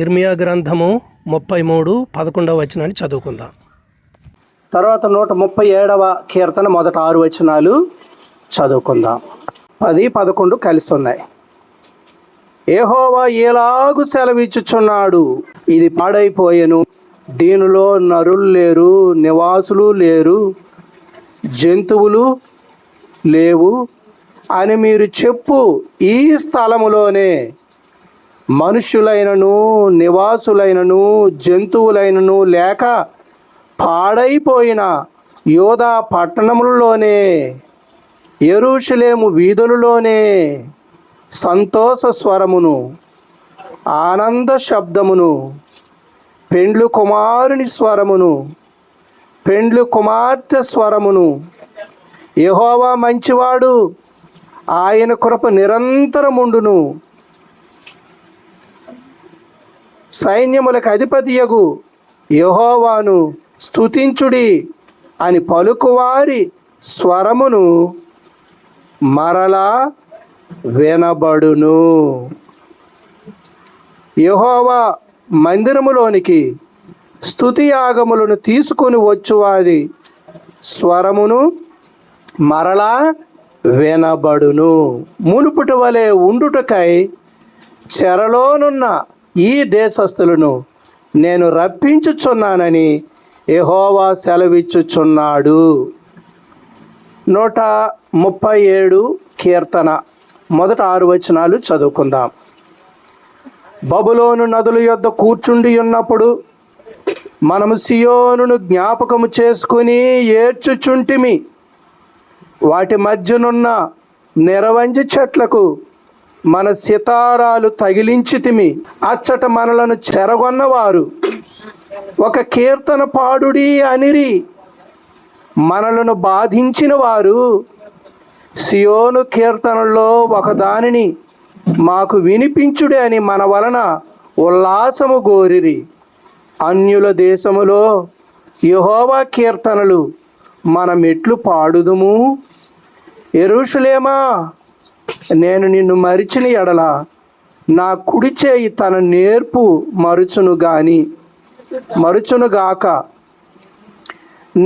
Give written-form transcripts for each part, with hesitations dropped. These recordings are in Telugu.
ఇర్మియా గ్రంథము 33:11 వచనాన్ని చదువుకుందాం. తర్వాత 137వ కీర్తన మొదటి 6 వచనాలు చదువుకుందాం. 10, 11 కలిసి ఉన్నాయి. యెహోవా ఎలాగు సెలవిచ్చుచున్నాడు, ఇది పాడైపోయెను, దీనిలో నరులు లేరు, నివాసులు లేరు, జంతువులు లేవు అని మీరు చెప్పు ఈ స్థలములోనే మనుష్యులైనను నివాసులైనను జంతువులైనను లేక పాడైపోయిన యోధా పట్టణములలోనే యెరూషలేము వీధులలోనే సంతోష స్వరమును ఆనంద శబ్దమును పెండ్లు కుమారుని స్వరమును పెండ్లు కుమార్తె స్వరమును యెహోవా మంచివాడు, ఆయన కృప నిరంతరముండును, సైన్యములకు అధిపతియగు యెహోవాను స్తుతించుడి అని పలుకువారి స్వరమును మరలా వినబడును. యెహోవా మందిరములోనికి స్తుతి యాగములను తీసుకుని వచ్చువారి స్వరమును మరలా వినబడును. మునుపుటి వలె ఉండుటకై చెరలోనున్న ఈ దేశస్థులను నేను రప్పించుచున్నానని యెహోవా సెలవిచ్చుచున్నాడు. 137 కీర్తన మొదటి 6 వచనాలు చదువుకుందాం. బబులోను నదుల యొద్ద కూర్చుండి ఉన్నప్పుడు మనము సియోనును జ్ఞాపకము చేసుకుని ఏడ్చుచుంటిమి. వాటి మధ్యనున్న నిరవంజి చెట్లకు మన సితారాలు తగిలించితిమి. అచ్చట మనలను చెరగొన్నవారు ఒక కీర్తన పాడుడి అనిరి. మనలను బాధించిన వారు సియోను కీర్తనల్లో ఒకదానిని మాకు వినిపించుడి అని మన వలన ఉల్లాసము గోరిరి. అన్యుల దేశములో యెహోవా కీర్తనలు మనమెట్లు పాడుదుము? యెరూషలేమా, నేను నిన్ను మరిచిన ఎడల నా కుడి చేయి తన నేర్పు మరుచునుగాక.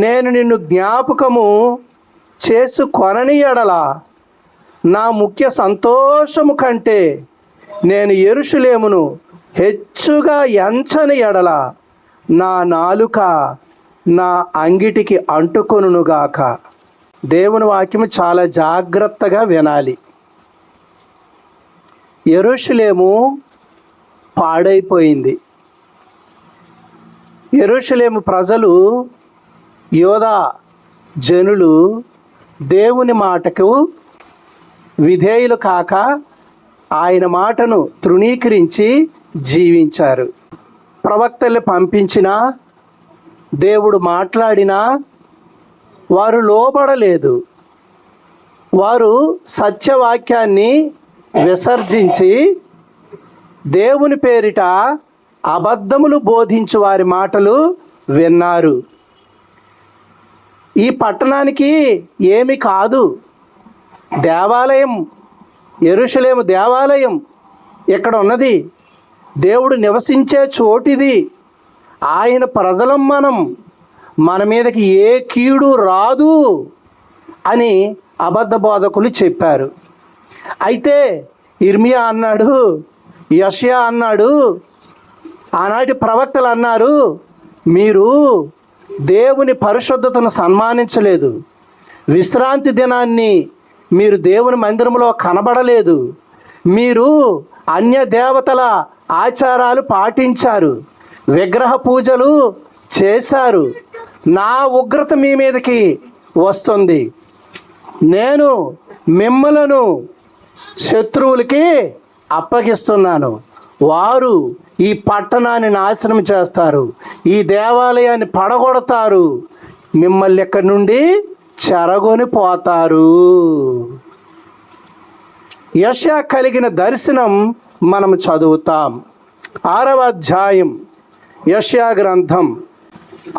నేను నిన్ను జ్ఞాపకము చేసుకొనని ఎడల నా ముఖ్య సంతోషము కంటే నేను యెరూషలేమును హెచ్చుగా ఎంచని ఎడల నా నాలుక నా అంగిటికి అంటుకొనుగాక. దేవుని వాక్యము చాలా జాగ్రత్తగా వినాలి. యెరూషలేము పాడైపోయింది. యెరూషలేము ప్రజలు, యోధా జనులు దేవుని మాటకు విధేయులు కాక ఆయన మాటను తృణీకరించి జీవించారు. ప్రవక్తల్ని పంపించినా దేవుడు మాట్లాడినా వారు లోబడలేదు. వారు సత్యవాక్యాన్ని విసర్జించి దేవుని పేరిట అబద్ధములు బోధించు వారి మాటలు విన్నారు. ఈ పట్టణానికి ఏమి కాదు, దేవాలయం, యెరూషలేము దేవాలయం ఇక్కడ ఉన్నది, దేవుడు నివసించే చోటిది, ఆయన ప్రజలం మన మీదకి ఏ కీడు రాదు అని అబద్ధ బోధకులు చెప్పారు. అయితే ఇర్మియా అన్నాడు, యెషయా అన్నాడు, ఆనాటి ప్రవక్తలు అన్నారు, మీరు దేవుని పరిశుద్ధతను సన్మానించలేదు, విశ్రాంతి దినాన్ని మీరు దేవుని మందిరంలో కనబడలేదు, మీరు అన్య దేవతల ఆచారాలు పాటించారు, విగ్రహ పూజలు చేశారు, నా ఉగ్రత మీ మీదకి వస్తుంది, నేను మిమ్మలను శత్రువులకి అప్పగిస్తున్నాను, వారు ఈ పట్టణాన్ని నాశనం చేస్తారు, ఈ దేవాలయాన్ని పడగొడతారు, మిమ్మల్ని ఎక్కడి నుండి చెరగొని పోతారు. యెషయా కలిగిన దర్శనం మనం చదువుతాం. 6వ అధ్యాయం యెషయా గ్రంథం.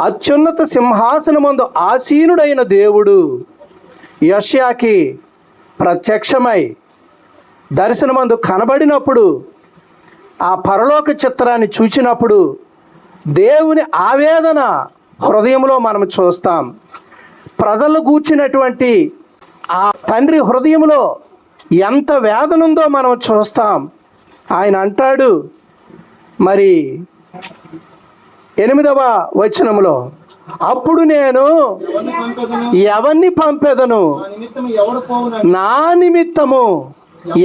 అత్యున్నత సింహాసనమందు ఆసీనుడైన దేవుడు యెషయాకి ప్రత్యక్షమై దర్శనమందు కనబడినప్పుడు ఆ పరలోక చిత్రాన్ని చూచినప్పుడు దేవుని ఆవేదన హృదయంలో మనం చూస్తాం. ప్రజలు గూర్చినటువంటి ఆ తండ్రి హృదయంలో ఎంత వేదన ఉందో మనం చూస్తాం. ఆయన అంటాడు మరి 8వ వచనంలో, అప్పుడు నేను ఎవరిని పంపెదను, నా నిమిత్తము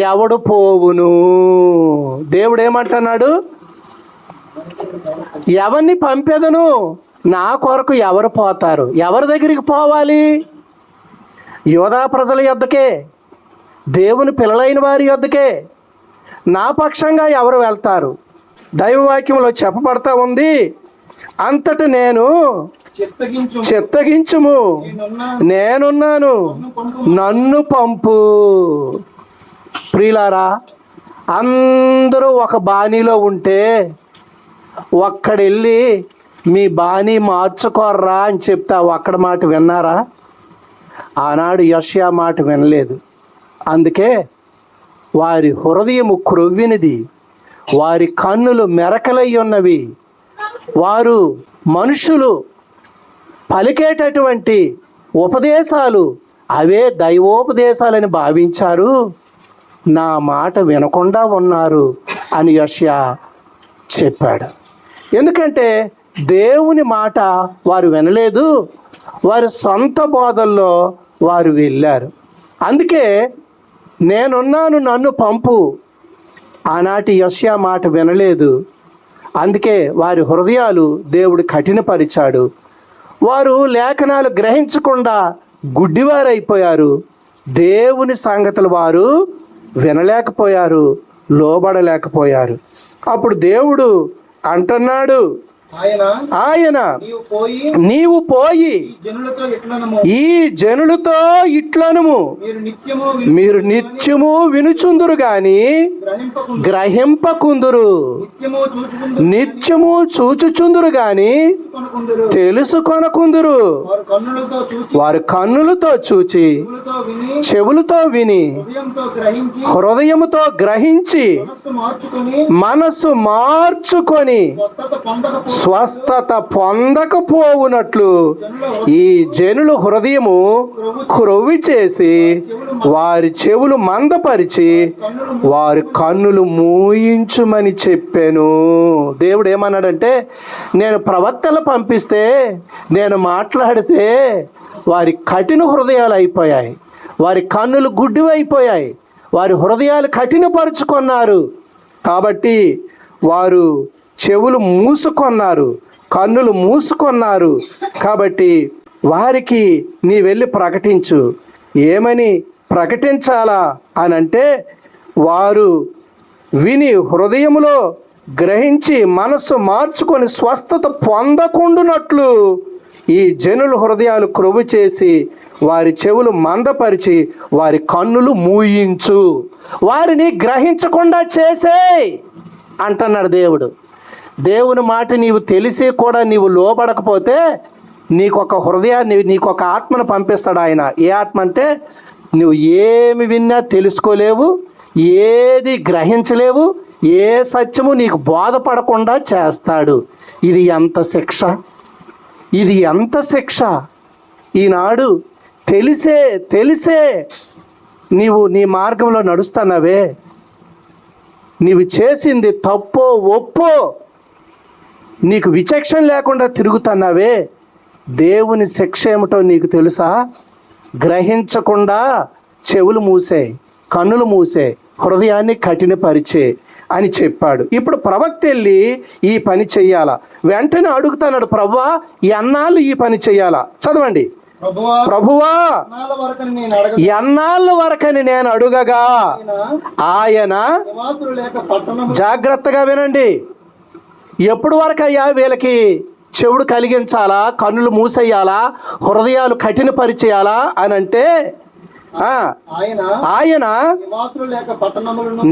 ఎవడు పోవును. దేవుడు ఏమంటున్నాడు? ఎవరిని పంపెదను, నా కొరకు ఎవరు పోతారు? ఎవరి దగ్గరికి పోవాలి? యోధా ప్రజల యొద్దకే, దేవుని పిల్లలైన వారి యొద్దకే. నా పక్షంగా ఎవరు వెళ్తారు? దైవవాక్యంలో చెప్పబడతా ఉంది, అంతట నేను చిత్తగించుము, నేనున్నాను, నన్ను పంపు. ప్రియులారా, అందరూ ఒక బాణీలో ఉంటే ఒక్కడెళ్ళి మీ బాణీ మార్చుకోర్రా అని చెప్తా ఒక్కడ మాట విన్నారా? ఆనాడు యెషయా మాట వినలేదు. అందుకే వారి హృదయము క్రొవ్వినది, వారి కన్నులు మెరకలై ఉన్నవి. వారు మనుషులు పలికేటటువంటి ఉపదేశాలు అవే దైవోపదేశాలని భావించారు, నా మాట వినకుండా ఉన్నారు అని యెషయా చెప్పాడు. ఎందుకంటే దేవుని మాట వారు వినలేదు, వారి సొంత బోధల్లో వారు వెళ్ళారు. అందుకే నేనున్నాను, నన్ను పంపు ఆనాటి యెషయా మాట వినలేదు. అందుకే వారి హృదయాలు దేవుడు కఠినపరిచాడు. వారు లేఖనాలు గ్రహించకుండా గుడ్డివారైపోయారు. దేవుని సంగతులు వారు వినలేకపోయారు, లోబడలేకపోయారు. అప్పుడు దేవుడు అంటున్నాడు, ఆయన నీవు పోయి ఈ జనులతో ఇట్లనుము, మీరు నిత్యము వినుచుందురు గాని గ్రహింపకుందురు, నిత్యము చూచుచుందురు గాని తెలుసుకొనకుందురు. వారు కన్నులతో చూచి, చెవులతో విని, హృదయముతో గ్రహించి, మనస్సు మార్చుకొని స్వస్థత పొందకపోవునట్లు ఈ జనులు హృదయము క్రొవ్వి చేసి, వారి చెవులు మందపరిచి, వారి కన్నులు మూయించుమని చెప్పాను. దేవుడు ఏమన్నాడంటే, నేను ప్రవక్తలు పంపిస్తే, నేను మాట్లాడితే వారి కఠిన హృదయాలు అయిపోయాయి, వారి కన్నులు గుడ్డివైపోయాయి, వారి హృదయాలు కఠినపరుచుకున్నారు. కాబట్టి వారు చెవులు మూసుకొన్నారు, కన్నులు మూసుకొన్నారు. కాబట్టి వారికి నీ వెళ్ళి ప్రకటించు. ఏమని ప్రకటించాలా అని అంటే, వారు విని హృదయములో గ్రహించి మనస్సు మార్చుకొని స్వస్థత పొందకుండునట్లు ఈ జనుల హృదయాలు క్రొవ్వు చేసి, వారి చెవులు మందపరిచి, వారి కన్నులు మూయించు, వారిని గ్రహించకుండా చేసేయ్ అంటున్నాడు దేవుడు. దేవుని మాట నీవు తెలిసి కూడా నీవు లోబడకపోతే నీకు ఒక హృదయాన్ని, నీకు ఒక ఆత్మను పంపిస్తాడు ఆయన. ఏ ఆత్మ అంటే, నువ్వు ఏమి విన్నా తెలుసుకోలేవు, ఏది గ్రహించలేవు, ఏ సత్యము నీకు బోధపడకుండా చేస్తాడు. ఇది ఎంత శిక్ష, ఇది ఎంత శిక్ష! ఈనాడు తెలిసే నీవు నీ మార్గంలో నడుస్తున్నావే, నీవు చేసింది తప్పో ఒప్పో నీకు విచక్షణ లేకుండా తిరుగుతున్నావే, దేవుని శిక్ష ఏమిటో నీకు తెలుసా? గ్రహించకుండా చెవులు మూసే, కన్నులు మూసే, హృదయాన్ని కఠినపరిచే అని చెప్పాడు. ఇప్పుడు ప్రవక్త వెళ్ళి ఈ పని చెయ్యాలా? వెంటనే అడుగుతున్నాడు, ప్రభువా ఎన్నాళ్ళు ఈ పని చెయ్యాలా? చదవండి. ప్రభువా ఎన్నాళ్ళ వరకని నేను అడుగగా ఆయన, జాగ్రత్తగా వినండి, ఎప్పుడు వరకయ్యా వీళ్ళకి చెవుడు కలిగించాలా, కన్నులు మూసేయాలా, హృదయాలు కఠినపరిచేయాలా అని అంటే, ఆయన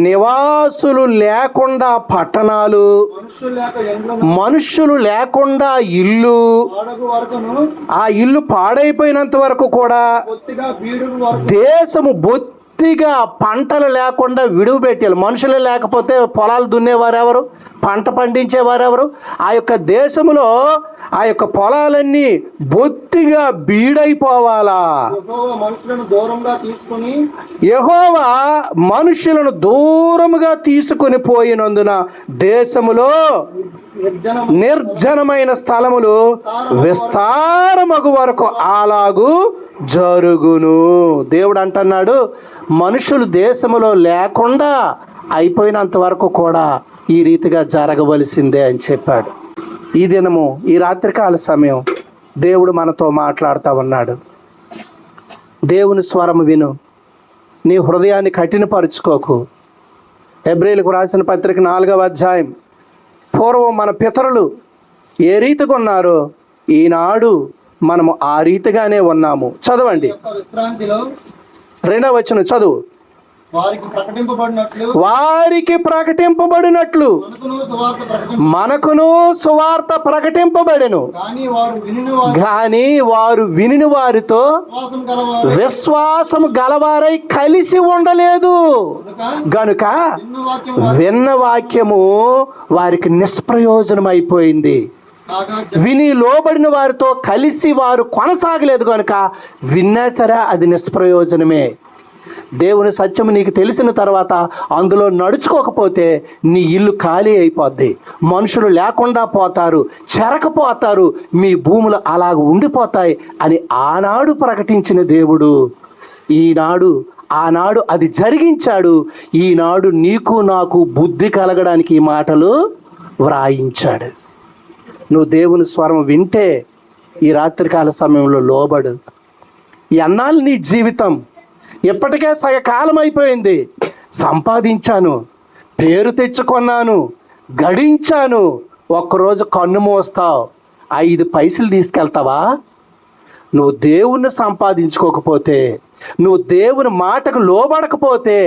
నివాసులు లేకుండా పట్టణాలు, మనుష్యులు లేకుండా ఇల్లు, ఆ ఇల్లు పాడైపోయినంత వరకు కూడా, దేశము బొత్తిగా బొత్తిగా పంటలు లేకుండా విడువ పెట్టాలి. మనుషులు లేకపోతే పొలాలు దున్నేవారెవరు, పంట పండించేవారెవరు? ఆ యొక్క దేశంలో ఆ యొక్క పొలాలన్నీ బొత్తిగా బీడైపోవాలా. యెహోవా మనుషులను దూరముగా తీసుకొని పోయినందున దేశములో నిర్జనమైన స్థలములు విస్తారమగు వరకు అలాగు జరుగును. దేవుడు అంటున్నాడు, మనుషులు దేశములో లేకుండా అయిపోయినంత వరకు కూడా ఈ రీతిగా జరగవలసిందే అని చెప్పాడు. ఈ దినము, ఈ రాత్రికాల సమయం దేవుడు మనతో మాట్లాడుతూ ఉన్నాడు. దేవుని స్వరం విను, నీ హృదయాన్ని కఠినపరుచుకోకు. హెబ్రీయులకు రాసిన పత్రిక 4వ అధ్యాయం. పూర్వం మన పితరులు ఏ రీతిగా ఉన్నారో ఈనాడు మనము ఆ రీతిగానే ఉన్నాము. చదవండి, 2వ వచనం చదువు. వారికి ప్రకటింపబడినట్లు మనకును సువార్త ప్రకటింపబడెను, కానీ వారు వినిన వారితో విశ్వాసము గలవారై కలిసి ఉండలేదు. గనుక విన్న వాక్యము వారికి నిష్ప్రయోజనం అయిపోయింది. విని లోబడిన వారితో కలిసి వారు కొనసాగలేదు. కనుక విన్నా సరే అది నిష్ప్రయోజనమే. దేవుని సత్యం నీకు తెలిసిన తర్వాత అందులో నడుచుకోకపోతే నీ ఇల్లు ఖాళీ అయిపోద్ది. మనుషులు లేకుండా పోతారు, చెరకపోతారు, మీ భూములు అలాగ ఉండిపోతాయి అని ఆనాడు ప్రకటించిన దేవుడు ఆనాడు అది జరిగించాడు. ఈనాడు నీకు నాకు బుద్ధి కలగడానికి ఈ మాటలు వ్రాయించాడు. నువ్వు దేవుని స్వరం వింటే ఈ రాత్రికాల సమయంలో లోబడు. ఎన్నాళ్ళు నీ జీవితం? ఇప్పటికే సగకాలం అయిపోయింది. సంపాదించాను, పేరు తెచ్చుకున్నాను, గడించాను. ఒక్కరోజు కన్ను మోస్తావు, 5 పైసలు తీసుకెళ్తావా? నువ్వు దేవుణ్ణి సంపాదించుకోకపోతే, నువ్వు దేవుని మాటకు లోబడకపోతే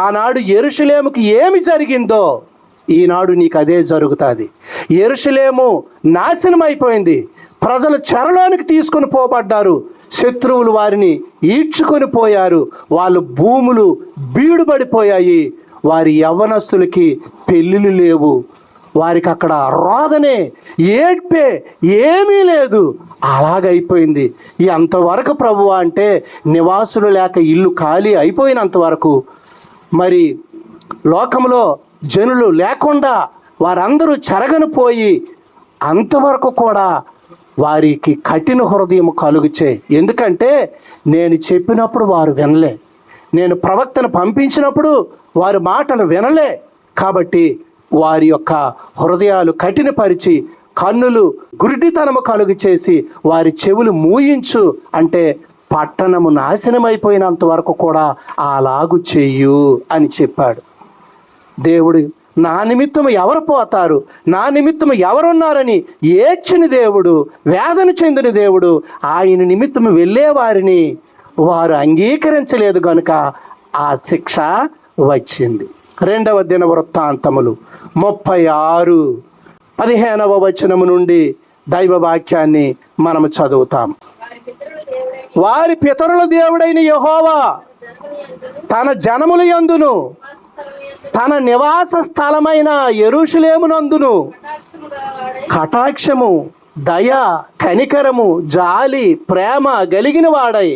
ఆనాడు యెరూషలేముకి ఏమి జరిగిందో ఈనాడు నీకు అదే జరుగుతుంది. యెరూషలేము నాశనం అయిపోయింది. ప్రజలు చెరలోనికి తీసుకొని పోబడ్డారు. శత్రువులు వారిని ఈడ్చుకొని పోయారు. వాళ్ళ భూములు బీడుబడిపోయాయి. వారి యవ్వనస్తులకి పెళ్ళిళ్ళు లేవు. వారికి అక్కడ రోదనే, ఏడ్పే ఏమీ లేదు. అలాగైపోయింది. ఎంతవరకు ప్రభువా అంటే నివాసులు లేక ఇల్లు ఖాళీ అయిపోయినంత వరకు. మరి లోకంలో జనులు లేకుండా వారందరూ చెరగను పోయి అంతవరకు కూడా వారికి కఠిన హృదయం కలుగుచే. ఎందుకంటే నేను చెప్పినప్పుడు వారు వినలే, నేను ప్రవక్తను పంపించినప్పుడు వారి మాటలు వినలే. కాబట్టి వారి యొక్క హృదయాలు కఠినపరిచి కన్నులు గురిడితనము కలుగు చేసి వారి చెవులు మూయించు అంటే పట్టణము నాశనమైపోయినంత వరకు కూడా అలాగు చెయ్యు అని చెప్పాడు దేవుడు. నా నిమిత్తము ఎవరు పోతారు, నా నిమిత్తము ఎవరున్నారని ఏడ్చిన దేవుడు, వేదన చెందిన దేవుడు. ఆయన నిమిత్తము వెళ్ళేవారిని వారు అంగీకరించలేదు కనుక ఆ శిక్ష వచ్చింది. 2వ దినవృత్తాంతములు 36:15వ వచనము నుండి దైవ వాక్యాన్ని మనము చదువుతాం. వారి పితరుల దేవుడైన యెహోవా తన జనముల యందును తన నివాస స్థలమైన యెరూషలేమునందును కటాక్షము, దయ, కనికరము, జాలి, ప్రేమ కలిగిన వాడై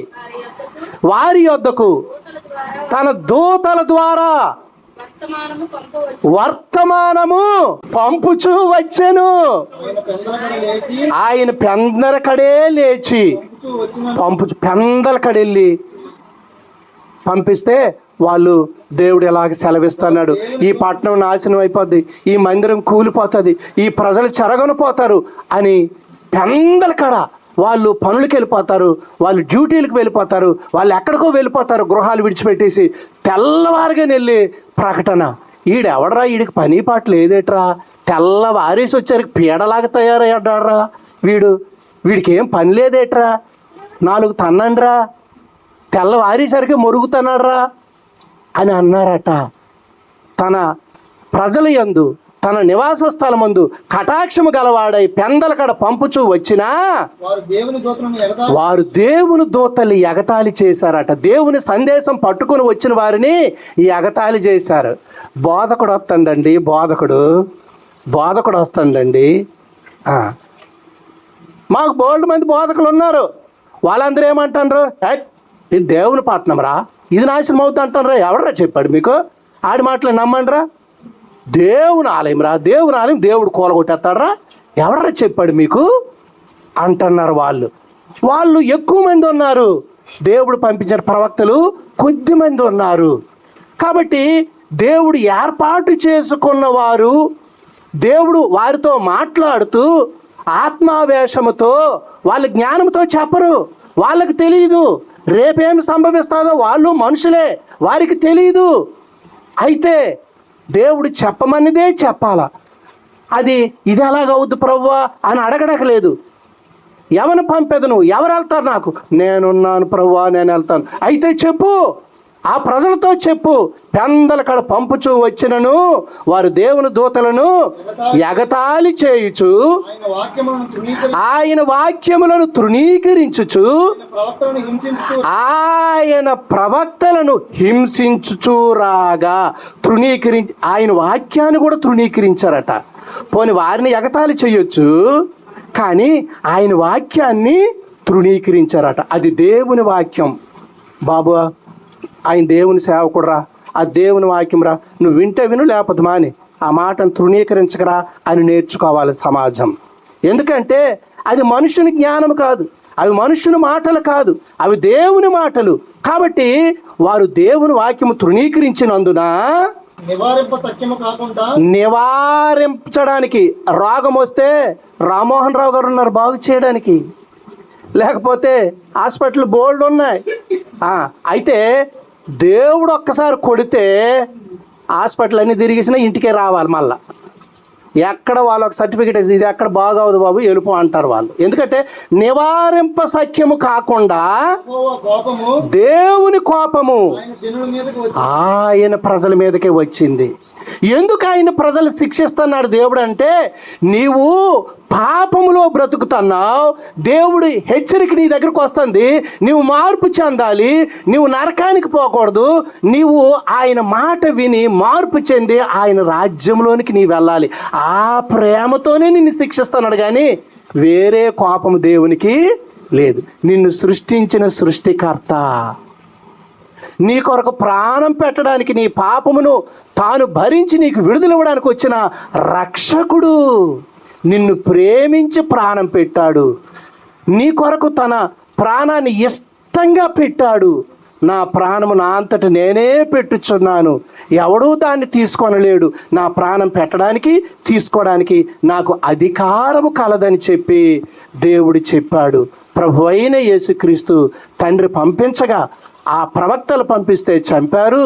వారి యొద్దకు తన దూతల ద్వారా వర్తమానము పంపుచూ వచ్చెను. ఆయన పెందలకడే లేచి పెందలకడెళ్ళి పంపిస్తే వాళ్ళు దేవుడు ఎలాగ సెలవిస్తున్నాడు, ఈ పట్టణం నాశనం అయిపోద్ది, ఈ మందిరం కూలిపోతుంది, ఈ ప్రజలు చెరగొనిపోతారు అని పెందలకడ వాళ్ళు పనులకు వెళ్ళిపోతారు, వాళ్ళు డ్యూటీలకు వెళ్ళిపోతారు, వాళ్ళు ఎక్కడికో వెళ్ళిపోతారు గృహాలు విడిచిపెట్టేసి. తెల్లవారుగా వెళ్ళి ప్రకటన, ఈడెవడరా, వీడికి పని పాట లేదేట్రా, తెల్లవారేసి వచ్చారికి పీడలాగా తయారయ్యాడరా, వీడికి ఏం పని లేదేట్రా, 4 తన్నండ్రా, తెల్లవారేసరికి మొరుగుతున్నాడ్రా అని అన్నారట. తన ప్రజల యందు తన నివాస స్థలమందు కటాక్షము గలవాడై పెందలకడ పంపుచూ వచ్చినా వారు దేవుని దూతల్ని ఎగతాళి చేశారట. దేవుని సందేశం పట్టుకుని వచ్చిన వారిని ఈ ఎగతాళి చేశారు. బోధకుడు వస్తుందండి, బోధకుడు వస్తుందండి. మాకు బోల్డ్ మంది బోధకులు ఉన్నారు. వాళ్ళందరూ ఏమంటారు, ఇది దేవుని పట్నం రా, ఇది నాశనం అవుతా అంటారా? ఎవడరా చెప్పాడు మీకు? ఆడి మాటలు నమ్మండిరా. దేవుని ఆలయం రా, దేవుని ఆలయం దేవుడు కూలగొట్టేస్తాడరా, ఎవడరా చెప్పాడు మీకు అంటున్నారు. వాళ్ళు ఎక్కువ మంది ఉన్నారు. దేవుడు పంపించిన ప్రవక్తలు కొద్ది మంది ఉన్నారు. కాబట్టి దేవుడు ఏర్పాటు చేసుకున్న వారు, దేవుడు వారితో మాట్లాడుతూ ఆత్మావేశముతో, వాళ్ళ జ్ఞానంతో చెప్పరు. వాళ్ళకి తెలియదు రేపేమి సంభవిస్తుందో. వాళ్ళు మనుషులే, వారికి తెలియదు. అయితే దేవుడు చెప్పమనిదే చెప్పాలా. ఇది ఎలాగవుద్దు ప్రభువా అని అడగడకలేదు. ఎవరిని పంపేది నువ్వు? ఎవరు వెళ్తారు? నాకు, నేనున్నాను ప్రభువా, నేను వెళ్తాను. అయితే చెప్పు, ఆ ప్రజలతో చెప్పు, పెందలకడ పంపుచూ వచ్చినను వారు దేవుని దూతలను ఎగతాళి చేయుచు, ఆయన వాక్యములను తృణీకరించుచు, ఆయన ప్రవక్తలను హింసించుచు రాగా. ఆయన వాక్యాన్ని కూడా తృణీకరించారట. పోని వారిని ఎగతాళి చేయొచ్చు, కానీ ఆయన వాక్యాన్ని తృణీకరించారట. అది దేవుని వాక్యం. బాబు, ఆయన దేవుని సేవకుడురా, ఆ దేవుని వాక్యం రా, నువ్వు వింటే విను, లేకపోతే మాని, ఆ మాటను తృణీకరించకరా అని నేర్చుకోవాలి సమాజం. ఎందుకంటే అది మనుషుని జ్ఞానం కాదు, అవి మనుషుని మాటలు కాదు, అవి దేవుని మాటలు. కాబట్టి వారు దేవుని వాక్యము తృణీకరించినందున నివారించడానికి, రోగం వస్తే రామ్మోహన్ రావు గారు ఉన్నారు బాగు చేయడానికి, లేకపోతే హాస్పిటల్ బోల్డ్ ఉన్నాయి. అయితే దేవుడు ఒక్కసారి కొడితే హాస్పిటల్ అన్ని తిరిగేసినా ఇంటికే రావాలి. మళ్ళా ఎక్కడ వాళ్ళకి సర్టిఫికేట్, ఇది ఎక్కడ బాగవదు బాబు ఎలుపు అంటారు వాళ్ళు. ఎందుకంటే నివారింప సఖ్యము కాకుండా దేవుని కోపము ఆయన ప్రజల మీదకే వచ్చింది. ఎందుకు ఆయన ప్రజలు శిక్షిస్తున్నాడు దేవుడు అంటే, నీవు పాపములో బ్రతుకుతున్నావు, దేవుడు హెచ్చరిక నీ దగ్గరకు వస్తుంది, నీవు మార్పు చెందాలి, నీవు నరకానికి పోకూడదు, నీవు ఆయన మాట విని మార్పు చెంది ఆయన రాజ్యంలోనికి నీ వెళ్ళాలి. ఆ ప్రేమతోనే నిన్ను శిక్షిస్తున్నాడు, కానీ వేరే కోపం దేవునికి లేదు. నిన్ను సృష్టించిన సృష్టికర్త, నీ కొరకు ప్రాణం పెట్టడానికి, నీ పాపమును తాను భరించి నీకు విడుదలవ్వడానికి వచ్చిన రక్షకుడు, నిన్ను ప్రేమించి ప్రాణం పెట్టాడు. నీ కొరకు తన ప్రాణాన్ని ఇష్టంగా పెట్టాడు. నా ప్రాణము నా అంతట నేనే పెట్టుచున్నాను, ఎవడూ దాన్ని తీసుకొనలేడు. నా ప్రాణం పెట్టడానికి, తీసుకోవడానికి నాకు అధికారము కలదని చెప్పి దేవుడు చెప్పాడు. ప్రభువైన యేసుక్రీస్తు తండ్రి పంపించగా, ఆ ప్రవక్తలు పంపిస్తే చంపారు,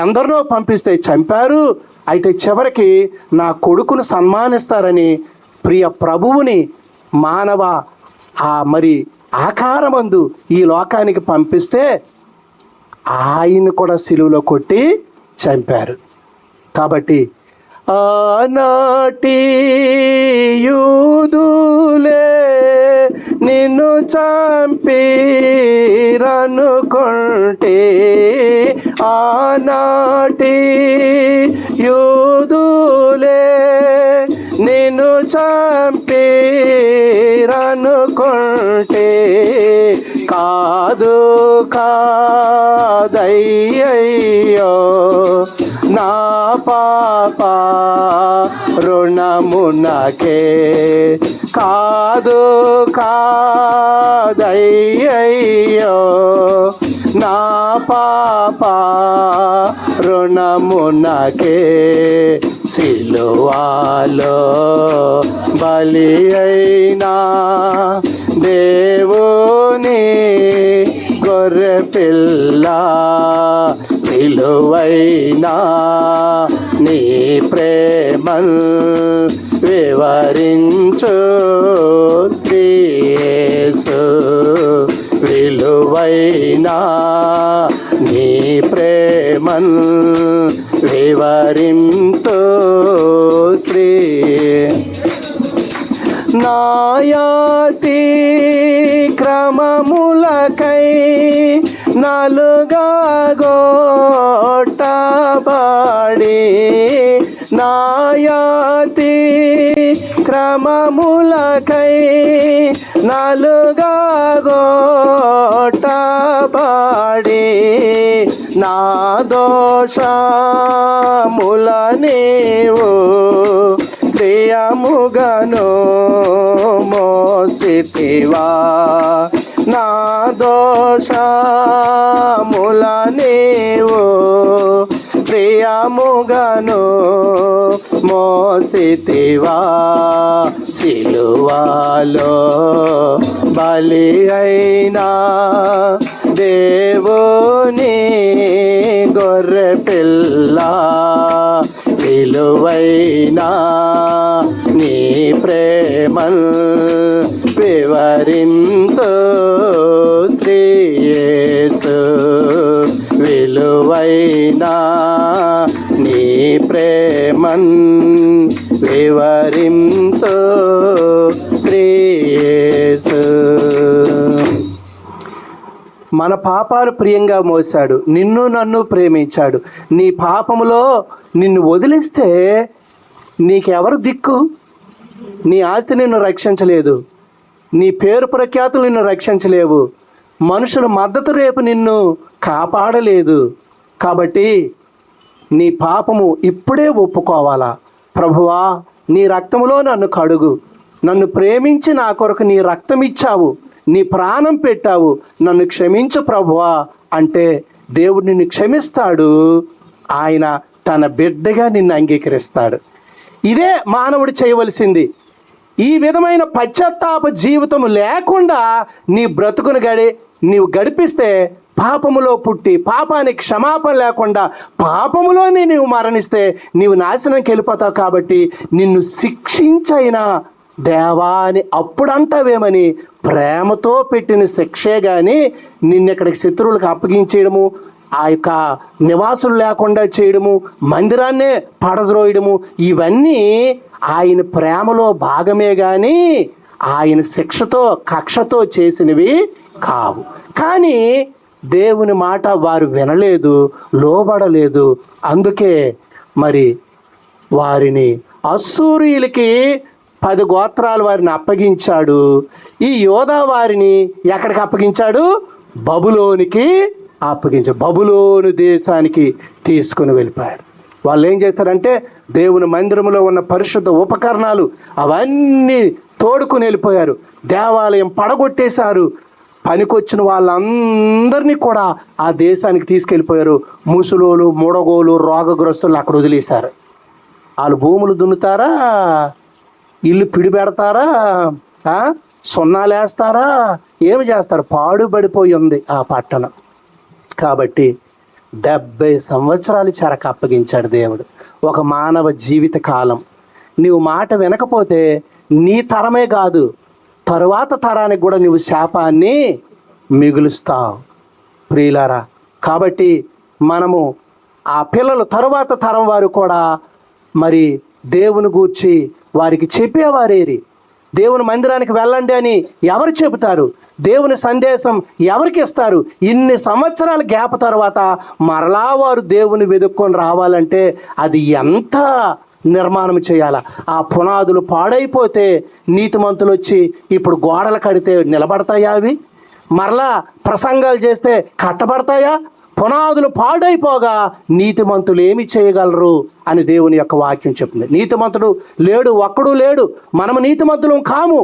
ఎందరినో పంపిస్తే చంపారు. అయితే చివరికి నా కొడుకును సన్మానిస్తారని ప్రియ ప్రభువుని మానవ మరి ఆకారమందు ఈ లోకానికి పంపిస్తే ఆయన కూడా సిలువలో కొట్టి చంపారు. కాబట్టి ఆనాటి యూదులే నిన్ను చంపిరనుకుంటే, ఆనాటి యూదులే నిన్ను చంపిరనుకుంటే, కాదు కాదయ్యయ్యో నా పాప రుణమునకే, కాదు కాదయ్యయ్యో నా పాప రుణమునకే, సిలువాలో బలి అయినా దేవుని గొర్రె పిల్ల, విలువైనా నీ ప్రేమను వివరించు యేసు, విలువైనా నీ ప్రేమను వివరించు నాయాతి క్రమములకై నలుగా గొట్టబడి నాయాతి క్రమములకై నలుగా గొట్టబడి నా దోషముల నీవు ప్రియముగను మోసితివా నా దోషముల నీవు ప్రియముగను మోసితివా సిలువలో బలి అయినా దేవుని గొర్రె పిల్ల విలువైనా నీ ప్రేమల్ వివరింతు యేసు విలువైనా నీ ప్రేమన్ వివరింతు యేసు. మన పాపాలు ప్రియంగా మోసాడు, నిన్ను నన్ను ప్రేమించాడు. నీ పాపములో నిన్ను వదిలిస్తే నీకెవరు దిక్కు? నీ ఆస్తి నిన్ను రక్షించలేదు, నీ పేరు ప్రఖ్యాతులు నిన్ను రక్షించలేవు, మనుషుల మద్దతు రేపు నిన్ను కాపాడలేదు. కాబట్టి నీ పాపము ఇప్పుడే ఒప్పుకోవాలా. ప్రభువా, నీ రక్తములో నన్ను కడుగు, నన్ను ప్రేమించి నా కొరకు నీ రక్తం ఇచ్చావు, నీ ప్రాణం పెట్టావు, నన్ను క్షమించు ప్రభువా అంటే దేవుడు నిన్ను క్షమిస్తాడు. ఆయన తన బిడ్డగా నిన్ను అంగీకరిస్తాడు. ఇదే మానవుడు చేయవలసింది. ఈ విధమైన పశ్చాత్తాప జీవితం లేకుండా నీ బ్రతుకును నీవు గడిపిస్తే పాపములో పుట్టి పాపానికి క్షమాపణ లేకుండా పాపములోనే నీవు మరణిస్తే నీవు నాశనంకి వెళ్ళిపోతావు. కాబట్టి నిన్ను శిక్షించైనా దేవా అని అప్పుడంటావేమని ప్రేమతో పెట్టిన శిక్షే కానీ నిన్నెక్కడికి శత్రువులకు అప్పగించేయడము, ఆ యొక్క నివాసులు లేకుండా చేయడము, మందిరాన్నే పడద్రోయడము, ఇవన్నీ ఆయన ప్రేమలో భాగమే కానీ ఆయన శిక్షతో కక్షతో చేసినవి కావు. కానీ దేవుని మాట వారు వినలేదు, లోబడలేదు. అందుకే మరి వారిని అశ్షూరీయులకి 10 గోత్రాలు వారిని అప్పగించాడు. ఈ యోధా వారిని ఎక్కడికి అప్పగించాడు? బబులోనికి అప్పగించాడు. బబులోను దేశానికి తీసుకుని వెళ్ళిపోయాడు. వాళ్ళు ఏం చేశారంటే దేవుని మందిరంలో ఉన్న పరిశుద్ధ ఉపకరణాలు అవన్నీ తోడుకుని వెళ్ళిపోయారు. దేవాలయం పడగొట్టేశారు. పనికొచ్చిన వాళ్ళందరినీ కూడా ఆ దేశానికి తీసుకెళ్ళిపోయారు. ముసలోలు, ముడగోలు, రోగగ్రస్తులు అక్కడ వదిలేశారు. వాళ్ళు భూములు దున్నుతారా, ఇల్లు పిడిపెడతారా, సున్నాలు వేస్తారా, ఏమి చేస్తారు? పాడుబడిపోయి ఉంది ఆ పట్టణం. కాబట్టి 70 సంవత్సరాలు చెరకు అప్పగించాడు దేవుడు. ఒక మానవ జీవిత కాలం. నీవు మాట వినకపోతే నీ తరమే కాదు, తరువాత తరానికి కూడా నువ్వు శాపాన్ని మిగులుస్తావు ప్రియులారా. కాబట్టి మనము ఆ పిల్లలు తరువాత తరం వారు కూడా మరి దేవుని గూర్చి వారికి చెప్పేవారేరి. దేవుని మందిరానికి వెళ్ళండి అని ఎవరు చెబుతారు? దేవుని సందేశం ఎవరికి ఇస్తారు? ఇన్ని సంవత్సరాల గ్యాప్ తర్వాత మరలా వారు దేవుని వెతుక్కొని రావాలంటే అది ఎంత నిర్మాణం చేయాలా? ఆ పునాదులు పాడైపోతే నీతిమంతులు వచ్చి ఇప్పుడు గోడలు కడితే నిలబడతాయా? అవి మరలా ప్రసంగాలు చేస్తే కట్టబడతాయా? పునాదులు పాడైపోగా నీతిమంతులు ఏమి చేయగలరు అని దేవుని యొక్క వాక్యం చెప్తుంది. నీతిమంతుడు లేడు, ఒక్కడు లేడు. మనము నీతిమంతులం కాము.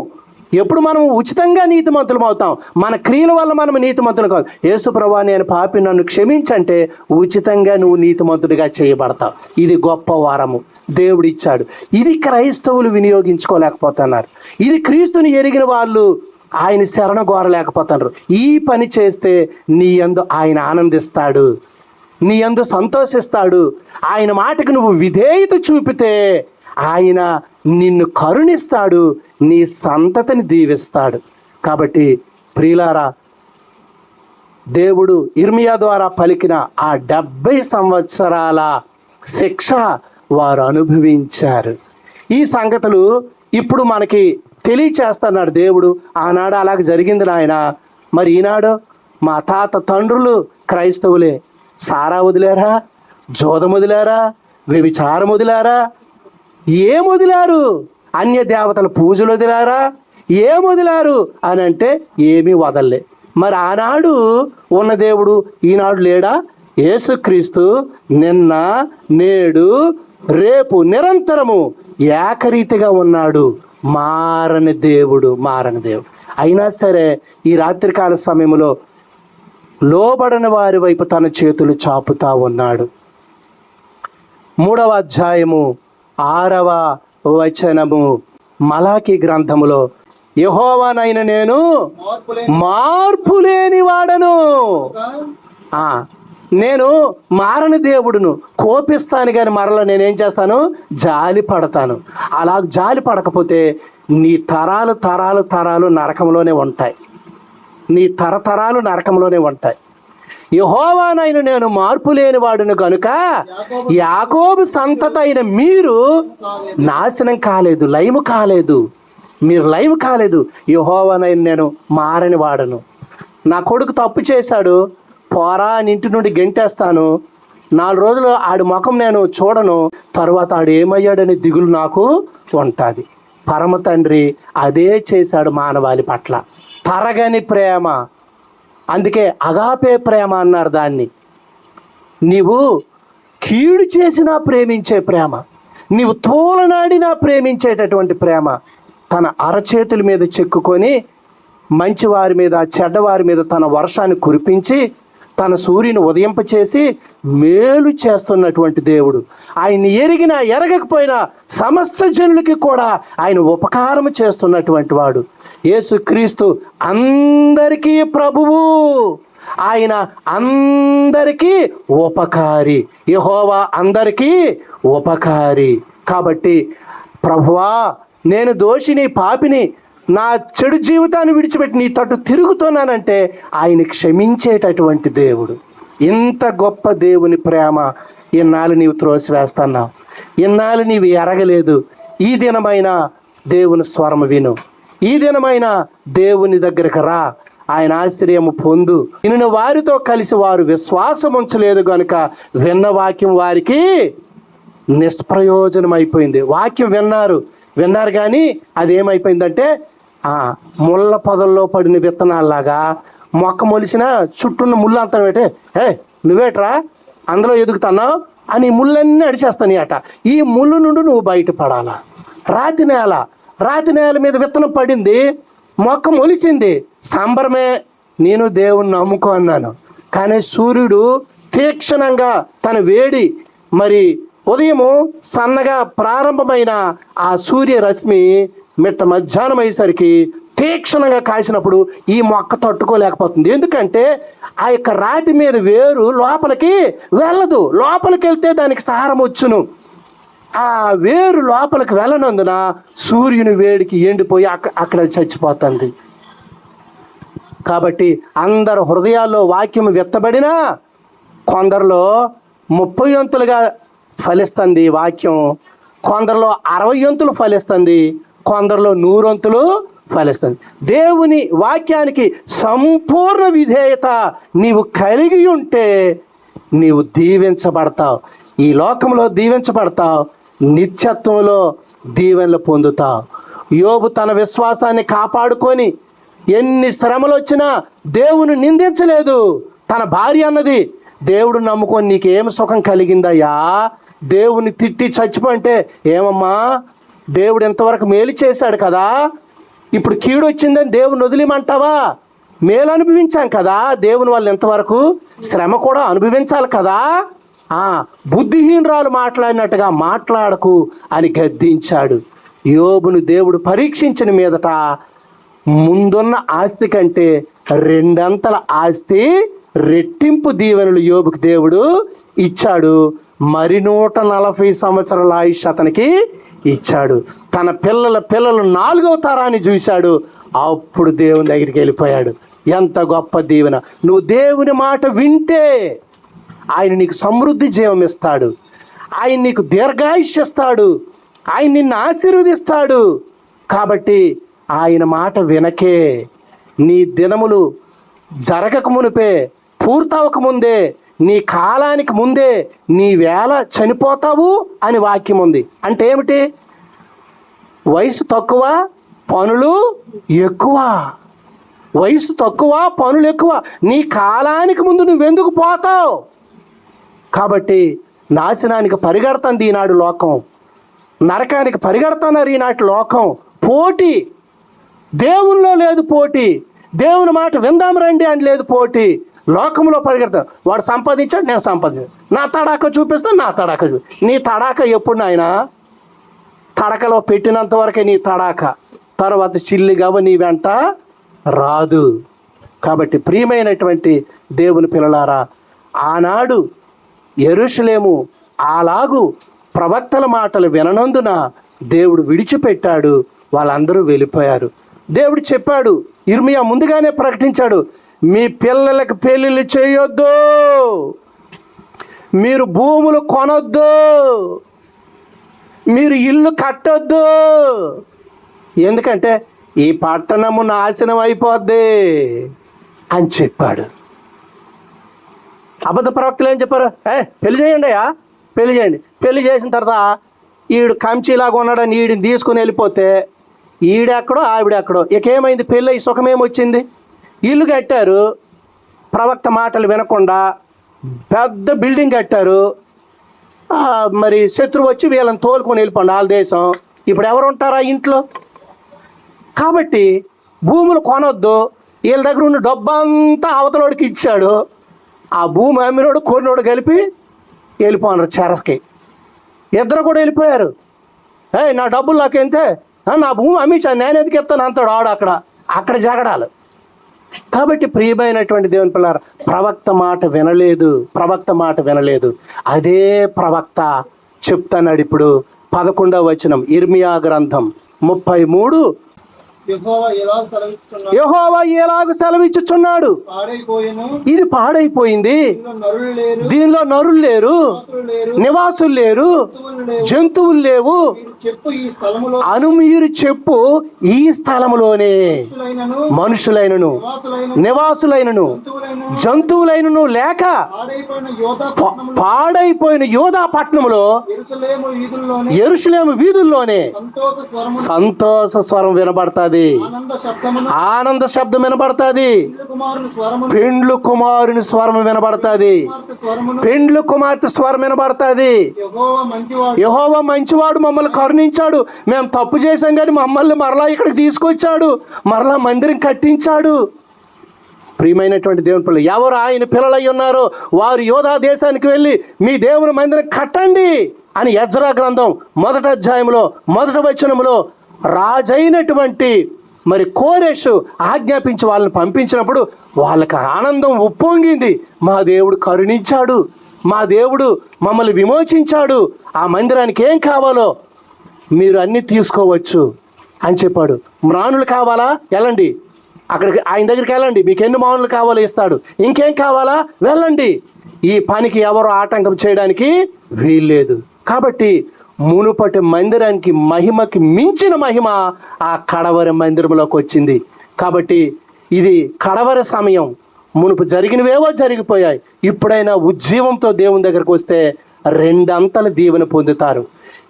ఎప్పుడు మనం ఉచితంగా నీతిమంతులం అవుతాం? మన క్రియల వల్ల మనం నీతిమంతులు కాదు. యేసు ప్రభువా, నేను పాపి, నన్ను క్షమించంటే ఉచితంగా నువ్వు నీతిమంతుడిగా చేయబడతావు. ఇది గొప్ప వరము దేవుడు ఇచ్చాడు. ఇది క్రైస్తవులు వినియోగించుకోలేకపోతున్నారు. ఇది క్రీస్తుని ఎరిగిన వాళ్ళు ఆయన శరణ కోరలేకపోతున్నారు. ఈ పని చేస్తే నీ యందు ఆయన ఆనందిస్తాడు, నీ యందు సంతోషిస్తాడు. ఆయన మాటకు నువ్వు విధేయత చూపితే ఆయన నిన్ను కరుణిస్తాడు, నీ సంతతిని దీవిస్తాడు. కాబట్టి ప్రియులారా, దేవుడు ఇర్మియా ద్వారా పలికిన ఆ 70 సంవత్సరాల శిక్ష వారు అనుభవించారు. ఈ సంగతులు ఇప్పుడు మనకి తెలియచేస్తున్నాడు దేవుడు. ఆనాడు అలాగ జరిగింది నాయన. మరి ఈనాడు మా తాత తండ్రులు క్రైస్తవులే. సారా వదిలారా? జోదం వదిలారా? వ్యభిచారం వదిలారా? ఏం వదిలారు? అన్య దేవతల పూజలు వదిలారా? ఏం వదిలారు అని అంటే ఏమీ వదలలే. మరి ఆనాడు ఉన్న దేవుడు ఈనాడు లేడా? యేసుక్రీస్తు నిన్న నేడు రేపు నిరంతరము ఏకరీతిగా ఉన్నాడు. మారని దేవుడు, మారని దేవుడు. అయినా సరే ఈ రాత్రికాల సమయంలో లోబడని వారి వైపు తన చేతులు చాపుతా ఉన్నాడు. 3వ అధ్యాయము 6వ వచనము మలాకీ గ్రంథములో, యెహోవానైన నేను మార్పు లేని వాడను. నేను మారని దేవుడును. కోపిస్తాను కానీ మరలా నేనేం చేస్తాను? జాలి పడతాను. అలా జాలి పడకపోతే నీ తరాలు తరాలు తరాలు నరకంలోనే ఉంటాయి. నీ తరతరాలు నరకంలోనే ఉంటాయి. యెహోవానైన నేను మార్పు లేని వాడును కనుక యాకోబు సంతత అయిన మీరు నాశనం కాలేదు, లయము కాలేదు. మీరు లయము కాలేదు. యెహోవానైన నేను మారని వాడను. నా కొడుకు తప్పు చేశాడు, పోరా అని ఇంటి నుండి గెంటేస్తాను. 4 రోజులు ఆడి ముఖం నేను చూడను. తరువాత ఆడు ఏమయ్యాడని దిగులు నాకు ఉంటుంది. పరమ తండ్రి అదే చేశాడు మానవాళి పట్ల. తరగని ప్రేమ, అందుకే అగాపే ప్రేమ అన్నారు దాన్ని. నీవు కీడు చేసినా ప్రేమించే ప్రేమ, నీవు తోలనాడినా ప్రేమించేటటువంటి ప్రేమ. తన అరచేతుల మీద చెక్కుకొని మంచివారి మీద చెడ్డవారి మీద తన వర్షాన్ని కురిపించి తన సూర్యుని ఉదయింపచేసి మేలు చేస్తున్నటువంటి దేవుడు. ఆయన ఎరిగినా ఎరగకపోయినా సమస్త జనులకి కూడా ఆయన ఉపకారం చేస్తున్నటువంటి వాడు. యేసుక్రీస్తు అందరికీ ప్రభువు, ఆయన అందరికీ ఉపకారి. యెహోవా అందరికీ ఉపకారి. కాబట్టి ప్రభువా, నేను దోషిని, పాపిని, నా చెడు జీవితాన్ని విడిచిపెట్టి నీ తట్టు తిరుగుతున్నానంటే ఆయన క్షమించేటటువంటి దేవుడు. ఇంత గొప్ప దేవుని ప్రేమ ఇన్నాళ్ళు నీవు త్రోసివేస్తున్నావు, ఇన్నాళ్ళు నీవు ఎరగలేదు. ఈ దినమైన దేవుని స్వరము విను. ఈ దినమైన దేవుని దగ్గరకు రా, ఆయన ఆశ్రయము పొందు. నిన్ను వారితో కలిసి వారు విశ్వాసం ఉంచలేదు కనుక విన్న వాక్యం వారికి నిష్ప్రయోజనం అయిపోయింది. వాక్యం విన్నారు కానీ అదేమైపోయిందంటే ముళ్ళ పొదల్లో పడిన విత్తనాల్లాగా మొక్క మొలిసిన చుట్టూన్న ముళ్ళు అంతా పెట్టే, నువ్వేట్రా అందులో ఎదుగుతున్నావు అని ముళ్ళన్నీ అడిచేస్తాను అట. ఈ ముళ్ళు నుండి నువ్వు బయటపడాలా. రాతి నేల మీద విత్తనం పడింది, మొక్క మొలిసింది, సంబరమే, నేను దేవుణ్ణి నమ్ముకో అన్నాను. కానీ సూర్యుడు తీక్షణంగా తన వేడి, మరి ఉదయము సన్నగా ప్రారంభమైన ఆ సూర్యరశ్మి మిట్ట మధ్యాహ్నం అయ్యేసరికి తీక్షణంగా కాసినప్పుడు ఈ మొక్క తట్టుకోలేకపోతుంది. ఎందుకంటే ఆ యొక్క రాతి మీద వేరు లోపలికి వెళ్ళదు. లోపలికి వెళ్తే దానికి సారం వచ్చును. ఆ వేరు లోపలికి వెళ్ళనందున సూర్యుని వేడికి ఎండిపోయి అక్కడ చచ్చిపోతుంది. కాబట్టి అందరు హృదయాల్లో వాక్యం విత్తబడినా కొందరిలో 30 వంతులుగా ఫలిస్తుంది వాక్యం, కొందరిలో 60 వంతులు ఫలిస్తుంది, కొందరిలో 100 వంతులు ఫలిస్తుంది. దేవుని వాక్యానికి సంపూర్ణ విధేయత నీవు కలిగి ఉంటే నీవు దీవించబడతావు. ఈ లోకంలో దీవించబడతావు, నిత్యత్వంలో దీవెనలు పొందుతావు. యోబు తన విశ్వాసాన్ని కాపాడుకొని ఎన్ని శ్రమలు వచ్చినా దేవుని నిందించలేదు. తన భార్య అన్నది, దేవుడు నమ్ముకొని నీకేం సుఖం కలిగిందయ్యా, దేవుని తిట్టి చచ్చిపోంటే ఏమమ్మా, దేవుడు ఎంతవరకు మేలు చేశాడు కదా, ఇప్పుడు కీడు వచ్చిందని దేవుని వదిలిమంటావా? మేలు అనుభవించాం కదా, దేవుని వాళ్ళు ఎంతవరకు శ్రమ కూడా అనుభవించాలి కదా. బుద్ధిహీనరాలు మాట్లాడినట్టుగా మాట్లాడకు అని గద్దించాడు. యోబును దేవుడు పరీక్షించిన మీదట ముందున్న ఆస్తి కంటే 2 అంతల ఆస్తి, రెట్టింపు దీవెనలు యోబుకు దేవుడు ఇచ్చాడు. మరి 140 సంవత్సరాల ఆయుష్ అతనికి ఇచ్చాడు. తన పిల్లల 4వ తరాన్ని చూశాడు. అప్పుడు దేవుని దగ్గరికి వెళ్ళిపోయాడు. ఎంత గొప్ప దీవెన! నువ్వు దేవుని మాట వింటే ఆయన నీకు సమృద్ధి జీవం ఇస్తాడు, ఆయన నీకు దీర్ఘాయుష్యస్తాడు, ఆయన నిన్ను ఆశీర్వదిస్తాడు. కాబట్టి ఆయన మాట వినకే, నీ దినములు జరగక మునిపే, పూర్తవక ముందే, నీ కాలానికి ముందే నీ వేళ చనిపోతావు అని వాక్యం ఉంది. అంటే ఏమిటి? వయసు తక్కువ, పనులు ఎక్కువ. వయసు తక్కువ, పనులు ఎక్కువ. నీ కాలానికి ముందు నువ్వెందుకు పోతావు? కాబట్టి నాశనానికి పరిగెడుతుంది ఈనాడు లోకం, నరకానికి పరిగెడుతున్నారు ఈనాటి లోకం. పోటీ, దేవుల్లో లేదు పోటీ. దేవుని మాట విందాం రండి అని లేదు పోటీ. లోకంలో పరిగెడతారు. వాడు సంపాదించాడు, నేను సంపాదించాను, నా తడాక చూపిస్తాను, నా తడాక నీ తడాక ఎప్పుడు నాయన? తడకలో పెట్టినంత వరకే నీ తడాక, తర్వాత చిల్లిగవ నీ వెంట రాదు. కాబట్టి ప్రియమైనటువంటి దేవుని పిల్లలారా, ఆనాడు యెరూషలేము అలాగు ప్రవక్తల మాటలు విననందున దేవుడు విడిచిపెట్టాడు. వాళ్ళందరూ వెళ్ళిపోయారు. దేవుడు చెప్పాడు, ఇర్మియా ముందుగానే ప్రకటించాడు, మీ పిల్లలకు పెళ్ళిళ్ళు చేయొద్దు, మీరు భూములు కొనొద్దు, మీరు ఇల్లు కట్టొద్దు. ఎందుకంటే ఈ పట్టణము నాశనం అయిపోద్ది అని చెప్పాడు. అబద్ధ ప్రవక్తలు ఏం చెప్పారు? పెళ్లి చేయండి అయ్యా, పెళ్లి చేయండి. పెళ్లి చేసిన తర్వాత ఈడు కంచిలాగా ఉన్నాడని ఈడిని తీసుకుని వెళ్ళిపోతే ఈడెక్కడో ఆవిడెక్కడో. ఇకేమైంది? పెళ్ళి అయ్యి సుఖమేమొచ్చింది? ఇల్లు కట్టారు, ప్రవక్త మాటలు వినకుండా పెద్ద బిల్డింగ్ కట్టారు. మరి శత్రువు వచ్చి వీళ్ళని తోలుకొని వెళ్ళిపోండి వాళ్ళ దేశం. ఇప్పుడు ఎవరు ఉంటారా ఇంట్లో? కాబట్టి భూములు కొనొద్దు, వీళ్ళ దగ్గర ఉన్న డబ్బంతా అవతలోడికి ఇచ్చాడు. ఆ భూమి అమ్మినోడు కొన్నోడు కలిపి వెళ్ళిపోన్నారు చెరస్కి. ఇద్దరు కూడా వెళ్ళిపోయారు. నా డబ్బులు నాకేంతే, నా భూమి అమ్మించాను, నేను ఎందుకు ఇస్తాను అంటాడు ఆడు. అక్కడ జగడాలు. కాబట్టి ప్రియమైనటువంటి దేవుని పిల్లలు, ప్రవక్త మాట వినలేదు. అదే ప్రవక్త చెప్తున్నాడు ఇప్పుడు 11వ వచనం, ఇర్మియా గ్రంథం 33. యెహోవా ఎలాగ సెలవిచ్చుచున్నాడు, ఇది పాడైపోయింది, దీనిలో నరులు లేరు, నివాసులు లేరు, జంతువులు లేవు అను మీరు చెప్పు. ఈ స్థలములోనే మనుషులైనను నివాసులైనను జంతువులైనను లేక పాడైపోయిన యోధా పట్టణములో యెరూషలేము వీధుల్లోనే సంతోష స్వరం వినబడుతుంది, ఆనంద శబ్దం వినబడుతుంది, పెండ్లు కుమారుని స్వరం వినబడుతుంది, పెండ్లు కుమార్తె స్వరం వినబడుతుంది. యెహోవా మంచివాడు, మమ్మల్ని కరుణించాడు, మేము తప్పు చేశాం కానీ మమ్మల్ని మరలా ఇక్కడికి తీసుకొచ్చాడు, మరలా మందిరం కట్టించాడు. ప్రియమైనటువంటి దేవుని పిల్లలు, ఎవరు ఆయన పిల్లలై ఉన్నారో వారు యోధా దేశానికి వెళ్ళి మీ దేవుని మందిరం కట్టండి అని ఎజ్రా గ్రంథం 1వ అధ్యాయంలో 1వ వచనంలో రాజైనటువంటి మరి కోరెషు ఆజ్ఞాపించి వాళ్ళని పంపించినప్పుడు వాళ్ళకి ఆనందం ఉప్పొంగింది. మా దేవుడు కరుణించాడు, మా దేవుడు మమ్మల్ని విమోచించాడు, ఆ మందిరానికి ఏం కావాలో మీరు అన్నీ తీసుకోవచ్చు అని చెప్పాడు. మ్రాణులు కావాలా? వెళ్ళండి, అక్కడికి ఆయన దగ్గరికి వెళ్ళండి, మీకు ఎన్ని మానులు కావాలో ఇస్తాడు. ఇంకేం కావాలా? వెళ్ళండి. ఈ పనికి ఎవరు ఆటంకం చేయడానికి వీల్లేదు. కాబట్టి మునుపటి మందిరానికి మహిమకి మించిన మహిమ ఆ కడవరి మందిరంలోకి వచ్చింది. కాబట్టి ఇది కడవరి సమయం. మునుపు జరిగినవేవో జరిగిపోయాయి. ఇప్పుడైనా ఉజ్జీవంతో దేవుని దగ్గరకు వస్తే 2 అంతలు దీవెన పొందుతారు.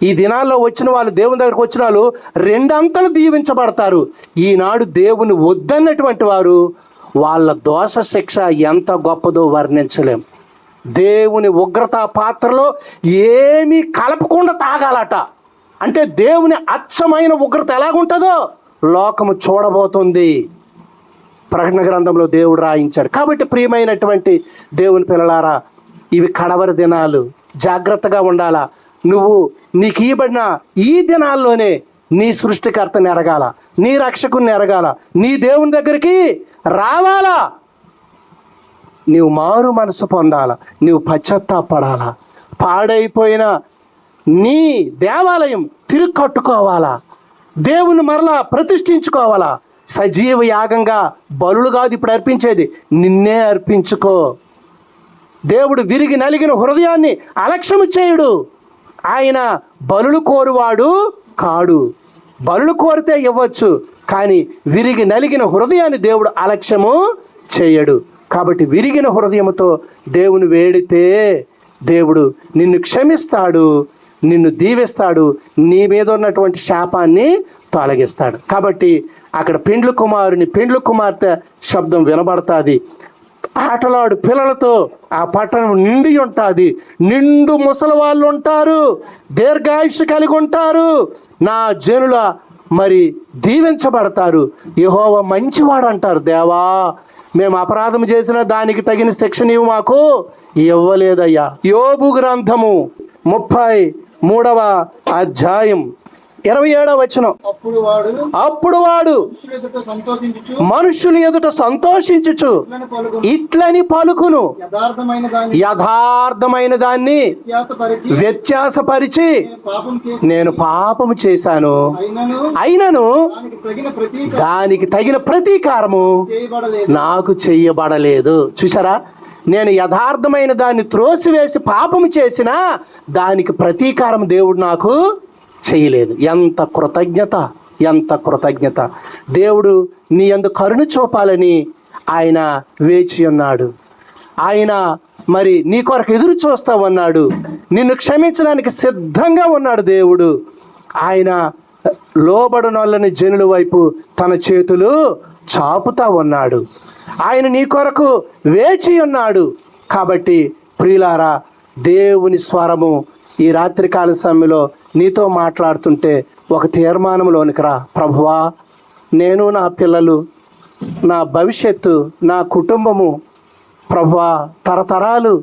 ఈ దినాల్లో వచ్చిన వాళ్ళు, దేవుని దగ్గరకు వచ్చిన వాళ్ళు 2 అంతలు దీవించబడతారు. ఈనాడు దేవుని వద్దన్నటువంటి వారు, వాళ్ళ దోష శిక్ష ఎంత గొప్పదో వర్ణించలేం. దేవుని ఉగ్రత పాత్రలో ఏమీ కలపకుండా తాగాలట. అంటే దేవుని అచ్చమైన ఉగ్రత ఎలాగుంటుందో లోకము చూడబోతుంది. ప్రకటన గ్రంథంలో దేవుడు రాయించాడు. కాబట్టి ప్రియమైనటువంటి దేవుని పిల్లలారా, ఇవి కడవరి దినాలు, జాగ్రత్తగా ఉండాలా. నువ్వు నీకు ఇవ్వబడిన ఈ దినాల్లోనే నీ సృష్టికర్తని ఎరగాల, నీ రక్షకుని ఎరగాల, నీ దేవుని దగ్గరికి రావాలా, నీవు మారు మనసు పొందాలా, నీవు పశ్చాత్తాపడాలా, పాడైపోయిన నీ దేవాలయం తిరిగి కట్టుకోవాలా, దేవుని మరలా ప్రతిష్ఠించుకోవాలా. సజీవ యాగంగా బలులు కాదు ఇప్పుడు అర్పించేది, నిన్నే అర్పించుకో. దేవుడు విరిగి నలిగిన హృదయాన్ని అలక్ష్యము చేయుడు. ఆయన బలులు కోరువాడు కాడు. బలులు కోరితే ఇవ్వచ్చు, కానీ విరిగి నలిగిన హృదయాన్ని దేవుడు అలక్ష్యము చేయడు. కాబట్టి విరిగిన హృదయముతో దేవుని వేడితే దేవుడు నిన్ను క్షమిస్తాడు, నిన్ను దీవిస్తాడు, నీ మీద ఉన్నటువంటి శాపాన్ని తొలగిస్తాడు. కాబట్టి అక్కడ పెండ్లు కుమారుని పెండ్లు కుమార్తె శబ్దం వినబడుతుంది. ఆటలాడు పిల్లలతో ఆ పట్టణం నిండి ఉంటుంది. నిండు ముసలి వాళ్ళు ఉంటారు, దీర్ఘాయుష్షు కలిగి ఉంటారు. నా జనుల మరి దీవించబడతారు. యెహోవా మంచివాడు అంటారు. దేవా, మేము అపరాధం చేసిన దానికి తగిన శిక్ష నీవు మాకు ఇవ్వలేదయ్యా. యోబు గ్రంథము 33వ అధ్యాయం 27వ వచనం. అప్పుడు వాడు మనుషులు ఎదుట సంతోషించుచు ఇట్లని పలుకును, యథార్థమైన దాన్ని వ్యత్యాసపరిచి నేను పాపము చేశాను, అయినను దానికి తగిన ప్రతీకారము నాకు చెయ్యబడలేదు. చూసారా, నేను యథార్థమైన దాన్ని త్రోసివేసి పాపము చేసినా దానికి ప్రతీకారం దేవుడు నాకు చేయలేదు. ఎంత కృతజ్ఞత, ఎంత కృతజ్ఞత. దేవుడు నీ యందు కరుణ చూపాలని ఆయన వేచి ఉన్నాడు. ఆయన మరి నీ కొరకు ఎదురు చూస్తా ఉన్నాడు. నిన్ను క్షమించడానికి సిద్ధంగా ఉన్నాడు దేవుడు. ఆయన లోబడినోళ్ళని జనుల వైపు తన చేతులు చాపుతా ఉన్నాడు. ఆయన నీ కొరకు వేచి ఉన్నాడు. కాబట్టి ప్రియులారా, దేవుని స్వరము ఈ రాత్రికాల సమయంలో నీతో మాట్లాడుతుంటే ఒక తీర్మానంలోనికి రా. ప్రభువా, నేను, నా పిల్లలు, నా భవిష్యత్తు, నా కుటుంబము ప్రభువా తరతరాలు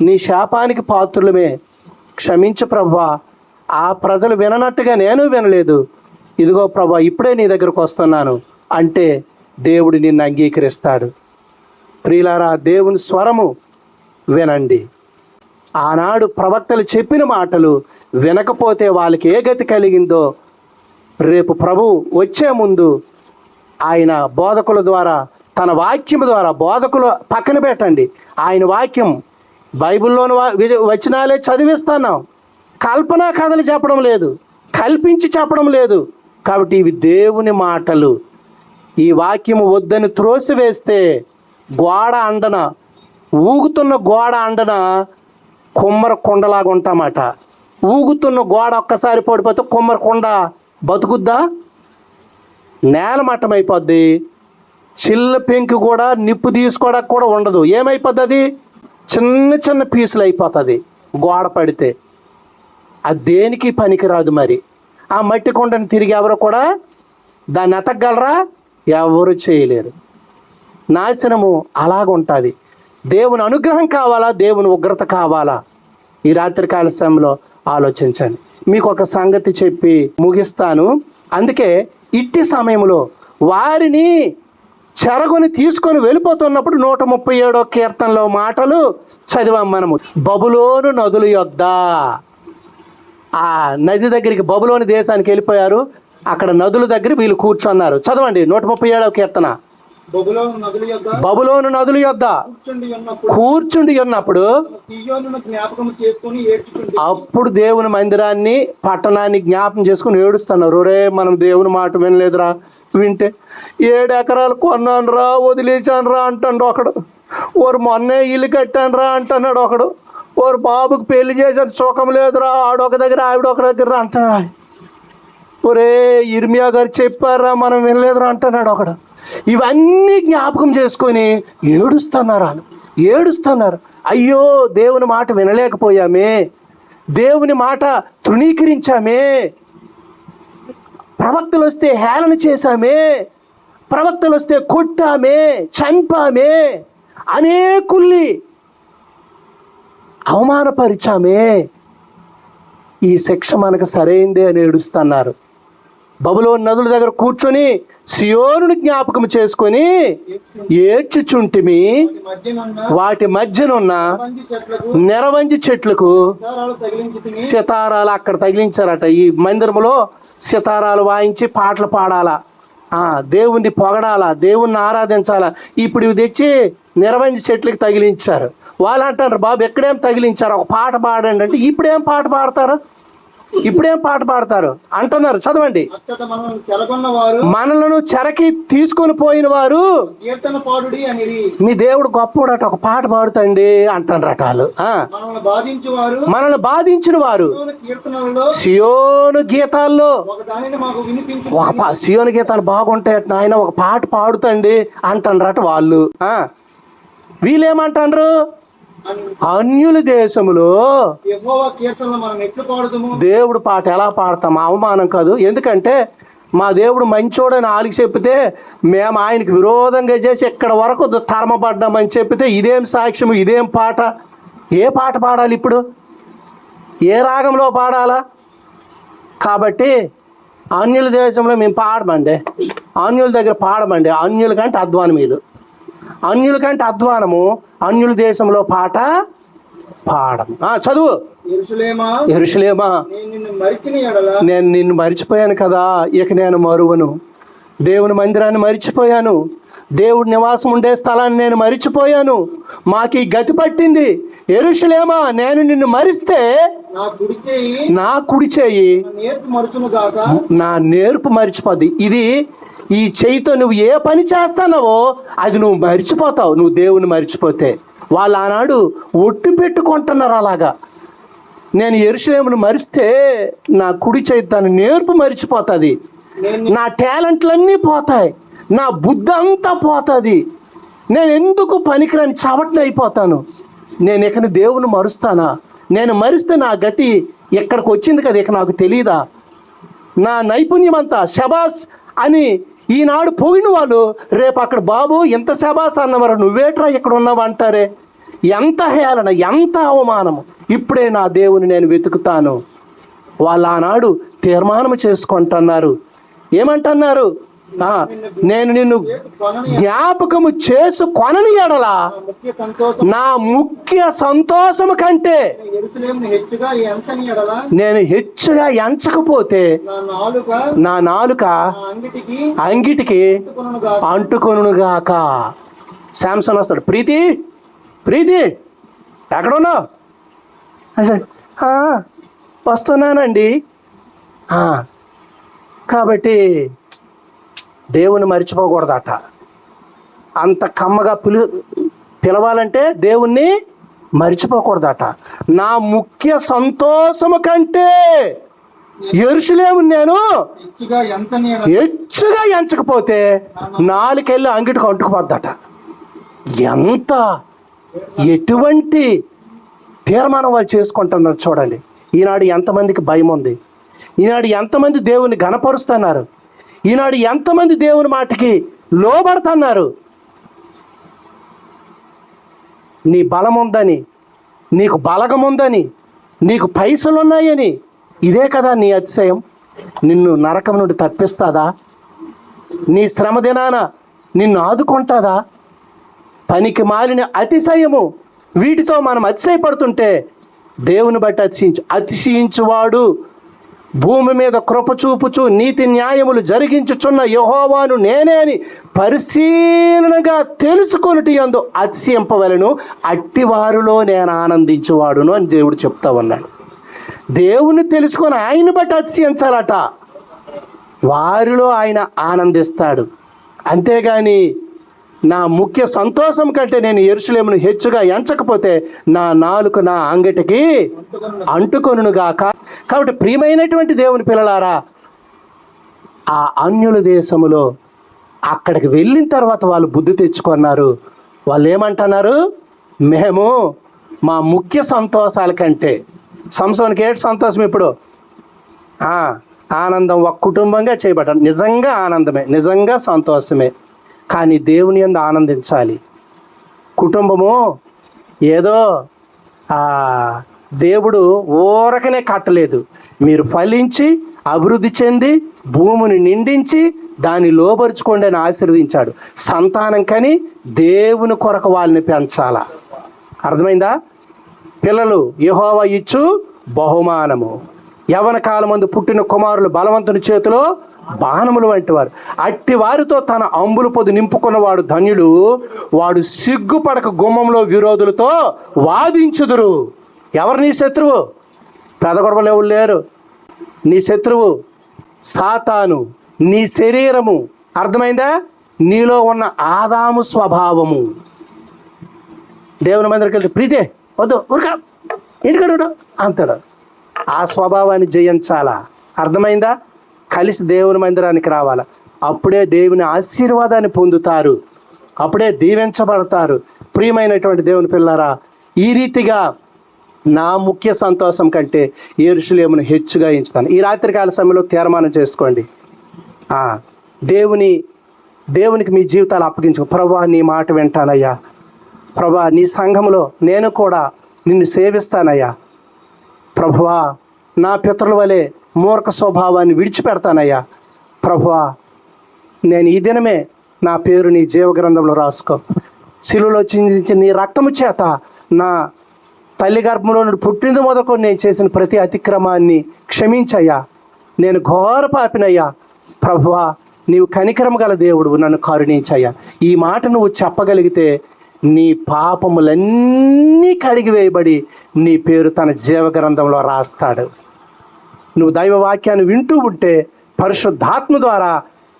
నీ శాపానికి పాత్రులమే. క్షమించు ప్రభువా, ఆ ప్రజలు విననట్టుగా నేను వినలేదు. ఇదిగో ప్రభువా, ఇప్పుడే నీ దగ్గరకు వస్తున్నాను అంటే దేవుడు నిన్ను అంగీకరిస్తాడు. ప్రియులారా, దేవుని స్వరము వినండి. ఆనాడు ప్రవక్తలు చెప్పిన మాటలు వినకపోతే వాళ్ళకి ఏ గతి కలిగిందో రేపు ప్రభు వచ్చే ముందు ఆయన బోధకుల ద్వారా, తన వాక్యం ద్వారా, బోధకులు పక్కన పెట్టండి, ఆయన వాక్యం బైబిల్లోని వచనాలే చదివిస్తున్నాం. కల్పనా కథలు చెప్పడం లేదు, కల్పించి చెప్పడం లేదు. కాబట్టి ఇవి దేవుని మాటలు. ఈ వాక్యము వద్దని త్రోసివేస్తే గోడ అండన, ఊగుతున్న గోడ అండన కుమ్మర కొండలాగా ఉంటామట. ఊగుతున్న గోడ ఒక్కసారి పడిపోతే కుమ్మర కొండ బతుకుద్దా? నేల మట్టమైపోద్ది. చిల్ల పెంకు కూడా నిప్పు తీసుకోవడానికి కూడా ఉండదు. ఏమైపోద్ది? అది చిన్న చిన్న పీసులు అయిపోతుంది గోడ పడితే. అది దేనికి పనికిరాదు. మరి ఆ మట్టి కొండని తిరిగి ఎవరు కూడా దాన్ని ఎతకగలరా? ఎవరు చేయలేరు. నాశనము అలాగుంటుంది. దేవుని అనుగ్రహం కావాలా, దేవుని ఉగ్రత కావాలా? ఈ రాత్రికాల సమయంలో ఆలోచించండి. మీకు ఒక సంగతి చెప్పి ముగిస్తాను. అందుకే ఇట్టి సమయంలో వారిని చెరగొని తీసుకొని వెళ్ళిపోతున్నప్పుడు 137వ కీర్తనలో మాటలు చదివాం మనము. బబులోను నదుల యొద్ద, ఆ నది దగ్గరికి, బబులోను దేశానికి వెళ్ళిపోయారు. అక్కడ నదుల దగ్గర వీళ్ళు కూర్చున్నారు. చదవండి 137వ కీర్తన. బబులోను నదుల యొద్ద కూర్చుండి ఉన్నప్పుడు అప్పుడు దేవుని మందిరాన్ని, పట్టణాన్ని జ్ఞాపకం చేసుకుని ఏడుస్తున్నారు. రే, మనం దేవుని మాట వినలేదురా, వింటే 7 ఎకరాలు కొన్నాను రా, వదిలేచాను రా అంటాడు ఒకడు. ఓరు మొన్నే ఇల్లు కట్టాను రా అంటున్నాడు ఒకడు. ఓరు బాబుకి పెళ్లి చేశాను, సుఖం లేదురా, ఆడొక దగ్గర ఆవిడ ఒక దగ్గర అంటున్నాడు. ఒరే, ఇర్మియా గారు చెప్పారా, మనం వినలేదురా అంటున్నాడు ఒకడు. ఇవన్నీ జ్ఞాపకం చేసుకొని ఏడుస్తున్నారు. అయ్యో, దేవుని మాట వినలేకపోయామే, దేవుని మాట తృణీకరించామే, ప్రవక్తలు వస్తే హేళన చేశామే, ప్రవక్తలు వస్తే కొట్టామే, చంపామే, అనేకుల్ని అవమానపరిచామే, ఈ శిక్ష మనకు సరైందే అని ఏడుస్తున్నారు. బబులోను నదుల దగ్గర కూర్చొని సియోనుని జ్ఞాపకం చేసుకొని ఏడ్చుచుంటిమి. వాటి మధ్యనున్న నెరవంజి చెట్లకు సితారాలు అక్కడ తగిలించారట. ఈ మందిరంలో సితారాలు వాయించి పాటలు పాడాలా, దేవుణ్ణి పొగడాలా, దేవుణ్ణి ఆరాధించాలా. ఇప్పుడు ఇవి తెచ్చి నెరవంజి చెట్లకి తగిలించారు. వాళ్ళు అంటారు, బాబు ఎక్కడేం తగిలించారు, ఒక పాట పాడండి అంటే ఇప్పుడేం పాట పాడతారు? ఇప్పుడేం పాట పాడతారు అంటున్నారు, చదవండి. అచ్చట మనల్ని చెరగొన్న వారు మనలను చెరకి తీసుకొని పోయిన వారు కీర్తన పాడుడి అనిరి. మీ దేవుడు గొప్పోడట, ఒక పాట పాడుతండి అంటారట వాళ్ళు. మనల్ని బాధించు వారు మనల్ని బాధించిన వారు కీర్తనలలో సియోను గీతాల్లో ఒక దానిని మాకు వినిపించు. సియోను గీతాలు బాగుంటాయట నాయన, ఒక పాట పాడుతండి అంటారట వాళ్ళు. వీళ్ళేమంటారు? అన్యుల దేశములో యెహోవా కీర్తనలు మనం ఎట్లు పాడుదుము? దేవుడు పాట ఎలా పాడతాం? అవమానం కాదు. ఎందుకంటే మా దేవుడు మంచోడని ఆలికి చెప్తే మేము ఆయనకి విరోధంగా చేసి ఇక్కడ వరకు తరమబడ్డామని చెప్తే ఇదేం సాక్ష్యం, ఇదేం పాట? ఏ పాట పాడాలి ఇప్పుడు? ఏ రాగంలో పాడాలా? కాబట్టి అన్యుల దేశంలో మేము పాడమండి, అన్యుల దగ్గర పాడమండి. అన్యుల కంటే అధ్వానం వీళ్ళు, అన్యుల కంటే అధ్వానము. అన్యుల దేశంలో పాట పాడము. చదువు. యెరూషలేమా, యెరూషలేమా, నేను నిన్ను మరిచిన ఎడల నేను నిన్ను మరిచిపోయాను కదా, ఇక నేను మరువను. దేవుని మందిరాన్ని మరిచిపోయాను, దేవుడి నివాసం ఉండే స్థలాన్ని నేను మరిచిపోయాను. మాకు ఈ గతి పట్టింది. యెరూషలేమా, నేను నిన్ను మరిస్తే నా కుడి చేయి నేర్పు మరుచును గాక. నా నేర్పు మరిచిపోద్ది. ఈ చేయితో నువ్వు ఏ పని చేస్తానవో అది నువ్వు మరిచిపోతావు, నువ్వు దేవుని మరిచిపోతే. వాళ్ళు ఆనాడు ఒట్టు పెట్టుకుంటున్నారు అలాగా. నేను యెరూషలేమును మరిస్తే నా కుడి చేయి తన నేర్పు మరిచిపోతుంది, నా టాలెంట్లన్నీ పోతాయి, నా బుద్ధి అంతా పోతుంది, నేను ఎందుకు పనికిరాని చవట్ని అయిపోతాను. నేను ఇక దేవుని మరుస్తానా? నేను మరిస్తే నా గతి ఎక్కడికి వచ్చింది కదా, ఇక నాకు తెలియదా? నా నైపుణ్యం అంతా శబాస్ అని ఈనాడు పోయిన వాళ్ళు రేపు అక్కడ బాబు ఎంత శబాస్ అన్నవారు, నువ్వేట్రా ఇక్కడ ఉన్నావు అంటారే. ఎంత హేళన, ఎంత అవమానము. ఇప్పుడే నా దేవుని నేను వెతుకుతాను. వాళ్ళు ఆనాడు తీర్మానం చేసుకుంటున్నారు. ఏమంటున్నారు? నేను నిన్ను జ్ఞాపకము చేసుకొనని ఎడల నా ముఖ్య సంతోషము కంటే నేను హెచ్చుగా ఎంచకపోతే నా నాలుక అంగిటికి అంటుకొనుగాక. శాంసన్ వస్తాడు, ప్రీతి ప్రీతి ఎక్కడున్నావు? వస్తున్నానండి. కాబట్టి దేవుని మర్చిపోకూడదట. అంత కమ్మగా పిలవాలంటే దేవుణ్ణి మర్చిపోకూడదట. నా ముఖ్య సంతోషము కంటే యెరూషలేము నేను హెచ్చుగా ఎంచకపోతే నాలుకెళ్ళి అంగిటికి అంటుకుపోద్దట. ఎటువంటి తీర్మానం వాళ్ళు చేసుకుంటున్నారు చూడండి. ఈనాడు ఎంతమందికి భయం ఉంది, ఈనాడు ఎంతమంది దేవుని ఘనపరుస్తున్నారు, ఈనాడు ఎంతమంది దేవుని మాటకి లోబడుతున్నారు. నీ బలం ఉందని, నీకు బలగం ఉందని, నీకు పైసలు ఉన్నాయని, ఇదే కదా నీ అతిశయం. నిన్ను నరకం నుండి తప్పిస్తుందా? నీ శ్రమ దినాన నిన్ను ఆదుకుంటుందా? పనికి మాలిన అతిశయము, వీటితో మనం అతిశయపడుతుంటే దేవుని బట్టి అతిశయించువాడు భూమి మీద కృప చూపుచు నీతి న్యాయములు జరిగించుచున్న యెహోవాను నేనే అని పరిశీలనగా తెలుసుకొనుట యందు అతిశయింపవలెను, అట్టివారిలో నేను ఆనందించువాడును అని దేవుడు చెప్తా ఉన్నాడు. దేవుని తెలుసుకొని ఆయన బట్టి అతిశయించాలట, వారిలో ఆయన ఆనందిస్తాడు. అంతేగాని నా ముఖ్య సంతోషం కంటే నేను యెరూషలేమును హెచ్చుగా ఎంచకపోతే నా నాలుక నా అంగటికి అంటుకొనుగాక. కాబట్టి ప్రియమైనటువంటి దేవుని పిల్లలారా, ఆ అన్యుల దేశములో అక్కడికి వెళ్ళిన తర్వాత వాళ్ళు బుద్ధి తెచ్చుకున్నారు. వాళ్ళు ఏమంటున్నారు? మేము మా ముఖ్య సంతోషాల కంటే, సంసోనికి ఏంటి సంతోషం ఇప్పుడు? ఆనందం, ఒక కుటుంబంగా చేయబడ్డారు. నిజంగా ఆనందమే, నిజంగా సంతోషమే. కానీ దేవుని యందు ఆనందించాలి. కుటుంబము ఏదో దేవుడు ఊరకనే కట్టలేదు. మీరు ఫలించి అభివృద్ధి చెంది భూమిని నిండించి దాన్ని లోబరుచుకోండి అని ఆశీర్వదించాడు. సంతానం కని దేవుని కొరకు వాళ్ళని పెంచాల. అర్థమైందా? పిల్లలు యెహోవా ఇచ్చు బహుమానము. యవ్వన కాలమందు పుట్టిన కుమారులు బలవంతుని చేతిలో బాణములు వంటి వారు. అట్టి వారితో తన అంబుల పొది నింపుకున్నవాడు ధన్యుడు. వాడు సిగ్గుపడక గుమ్మంలో విరోధులతో వాదించుదురు. ఎవరు నీ శత్రువు? పెదగొడవలు ఎవరు లేరు, నీ శత్రువు సాతాను, నీ శరీరము, అర్థమైందా? నీలో ఉన్న ఆదాము స్వభావము. దేవుని మందిరికి వెళ్తే ప్రీతే వద్దు ఊరుక ఇంటికడు అంటాడు. ఆ స్వభావాన్ని జయించాలా, అర్థమైందా? కలిసి దేవుని మందిరానికి రావాలా. అప్పుడే దేవుని ఆశీర్వాదాన్ని పొందుతారు, అప్పుడే దీవించబడతారు. ప్రియమైనటువంటి దేవుని పిల్లారా, ఈ రీతిగా నా ముఖ్య సంతోషం కంటే యెరూషలేమును హెచ్చుగా ఎంచుతాను. ఈ రాత్రికాల సమయంలో తీర్మానం చేసుకోండి. దేవునికి మీ జీవితాలు అప్పగించుకో. ప్రభువా, నీ మాట వింటానయ్యా. ప్రభువా, నీ సంఘంలో నేను కూడా నిన్ను సేవిస్తానయ్యా. ప్రభువా, నా పితరుల వలె మూర్ఖ స్వభావాన్ని విడిచిపెడతానయ్యా. ప్రభువా, నేను ఈ దినమే నా పేరు నీ జీవగ్రంథంలో రాసుకో. శిలువలో చిందించిన నీ రక్తము చేత నా తల్లి గర్భంలో నుండి పుట్టింది మొదలుకొని నేను చేసిన ప్రతి అతిక్రమాన్ని క్షమించయ్యా. నేను ఘోర పాపినయ్యా. ప్రభువా, నీవు కనికరము గల దేవుడు, నన్ను కరుణించయ్యా. ఈ మాట నువ్వు చెప్పగలిగితే నీ పాపములన్నీ కడిగివేయబడి నీ పేరు తన జీవగ్రంథంలో రాస్తాడు. నువ్వు దైవ వాక్యాన్ని వింటూ ఉంటే పరిశుద్ధాత్మ ద్వారా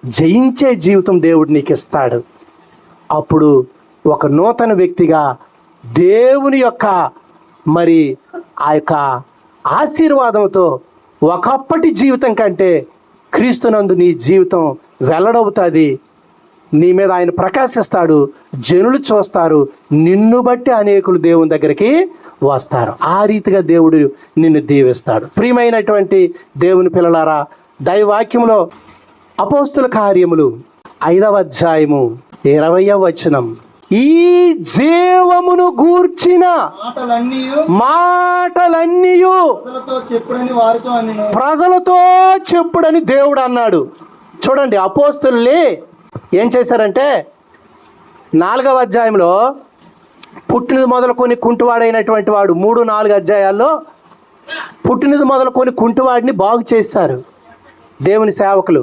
జయించే జీవితం దేవుడు నీకు ఇస్తాడు. అప్పుడు ఒక నూతన వ్యక్తిగా దేవుని యొక్క మరి ఆ యొక్క ఆశీర్వాదంతో ఒకప్పటి జీవితం కంటే క్రీస్తునందు నీ జీవితం వెల్లడవుతుంది. నీ మీద ఆయన ప్రకాశిస్తాడు, జనులు చూస్తారు, నిన్ను బట్టి అనేకులు దేవుని దగ్గరికి వస్తారు. ఆ రీతిగా దేవుడు నిన్ను దీవిస్తాడు. ప్రియమైనటువంటి దేవుని పిల్లలారా, దైవవాక్యంలో అపోస్తుల కార్యములు 5వ అధ్యాయము 20వ వచనం, ఈ జీవమును గూర్చిన మాటలన్నీయు ప్రజలతో చెప్పుడని దేవుడు అన్నాడు. చూడండి, అపోస్తుల్ని ఏం చేశారంటే 4వ అధ్యాయంలో పుట్టినది మొదలుకొని కుంటివాడైనటువంటి వాడు 3-4 అధ్యాయాల్లో పుట్టినది మొదలుకొని కుంటివాడిని బాగు చేశారు దేవుని సేవకులు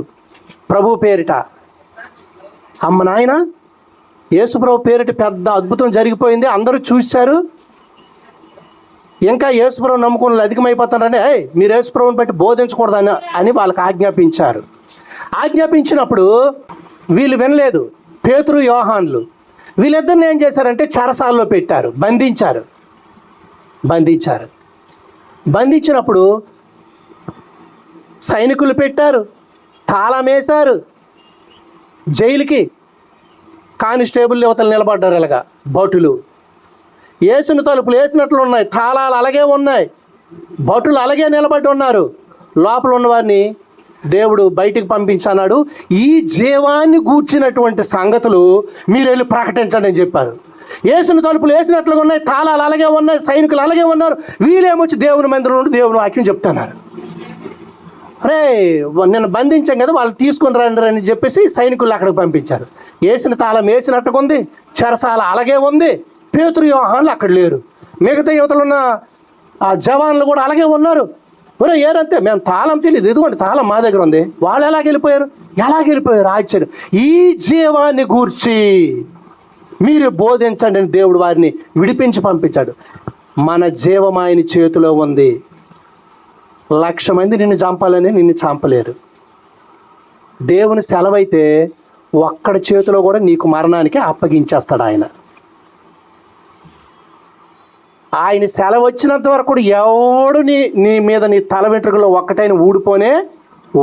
ప్రభు పేరిట. అమ్మ నాయన, యేసు ప్రభు పేరిట పెద్ద అద్భుతం జరిగిపోయింది, అందరూ చూశారు. ఇంకా యేసు ప్రభు నమ్ముకున్న అధికమైపోతారంటే మీరు యేసు ప్రభుని బట్టి బోధించకూడదని అని వాళ్ళకి ఆజ్ఞాపించారు. ఆజ్ఞాపించినప్పుడు వీళ్ళు వినలేదు. పేతురు, యోహాన్లు వీళ్ళిద్దరిని ఏం చేశారంటే చెరసాలలో పెట్టారు, బంధించినప్పుడు సైనికులు పెట్టారు, తాళం వేశారు జైలుకి. కానిస్టేబుల్ యువతలు నిలబడ్డారు, ఇలాగా భటులు. వేసిన తలుపులు వేసినట్లు ఉన్నాయి, తాళాలు అలాగే ఉన్నాయి, భటులు అలాగే నిలబడి ఉన్నారు. లోపల ఉన్నవారిని దేవుడు బయటికి పంపించన్నాడు. ఈ జీవాన్ని గూర్చినటువంటి సంగతులు మీరు వెళ్ళి ప్రకటించండి అని చెప్పారు. వేసిన తలుపులు వేసినట్లుగా ఉన్నాయి, తాళాలు అలాగే ఉన్నాయి, సైనికులు అలాగే ఉన్నారు. వీళ్ళేమొచ్చి దేవుని మందిరం నుండి దేవుని వాక్యం చెప్తున్నారు. రే, నిన్ను బంధించాం కదా, వాళ్ళు తీసుకుని రండి అని చెప్పేసి సైనికులు అక్కడికి పంపించారు. వేసిన తాళం వేసినట్టుగా ఉంది, చెరసాల అలాగే ఉంది. పేతురు, యోహాన్లు అక్కడ లేరు. మిగతా యువతలున్న ఆ జవాన్లు కూడా అలాగే ఉన్నారు. ఒరే ఏరంతే, మేము తాళం తెలియదు, ఇదిగోండి తాళం మా దగ్గర ఉంది. వాళ్ళు ఎలాగెళ్ళిపోయారు ఆశ్చర్యం. ఈ జీవాన్ని గూర్చి మీరు బోధించండి అని దేవుడు వారిని విడిపించి పంపించాడు. మన జీవం ఆయన చేతిలో ఉంది. 1,00,000 మంది నిన్ను చంపాలని నిన్ను చంపలేరు. దేవుని సెలవైతే ఒక్కడి చేతిలో కూడా నీకు మరణానికి అప్పగించేస్తాడు ఆయన. ఆయన సెలవు వచ్చినంత వరకు కూడా ఎవడు నీ మీద నీ తల వెంట్రుకలో ఒక్కటైన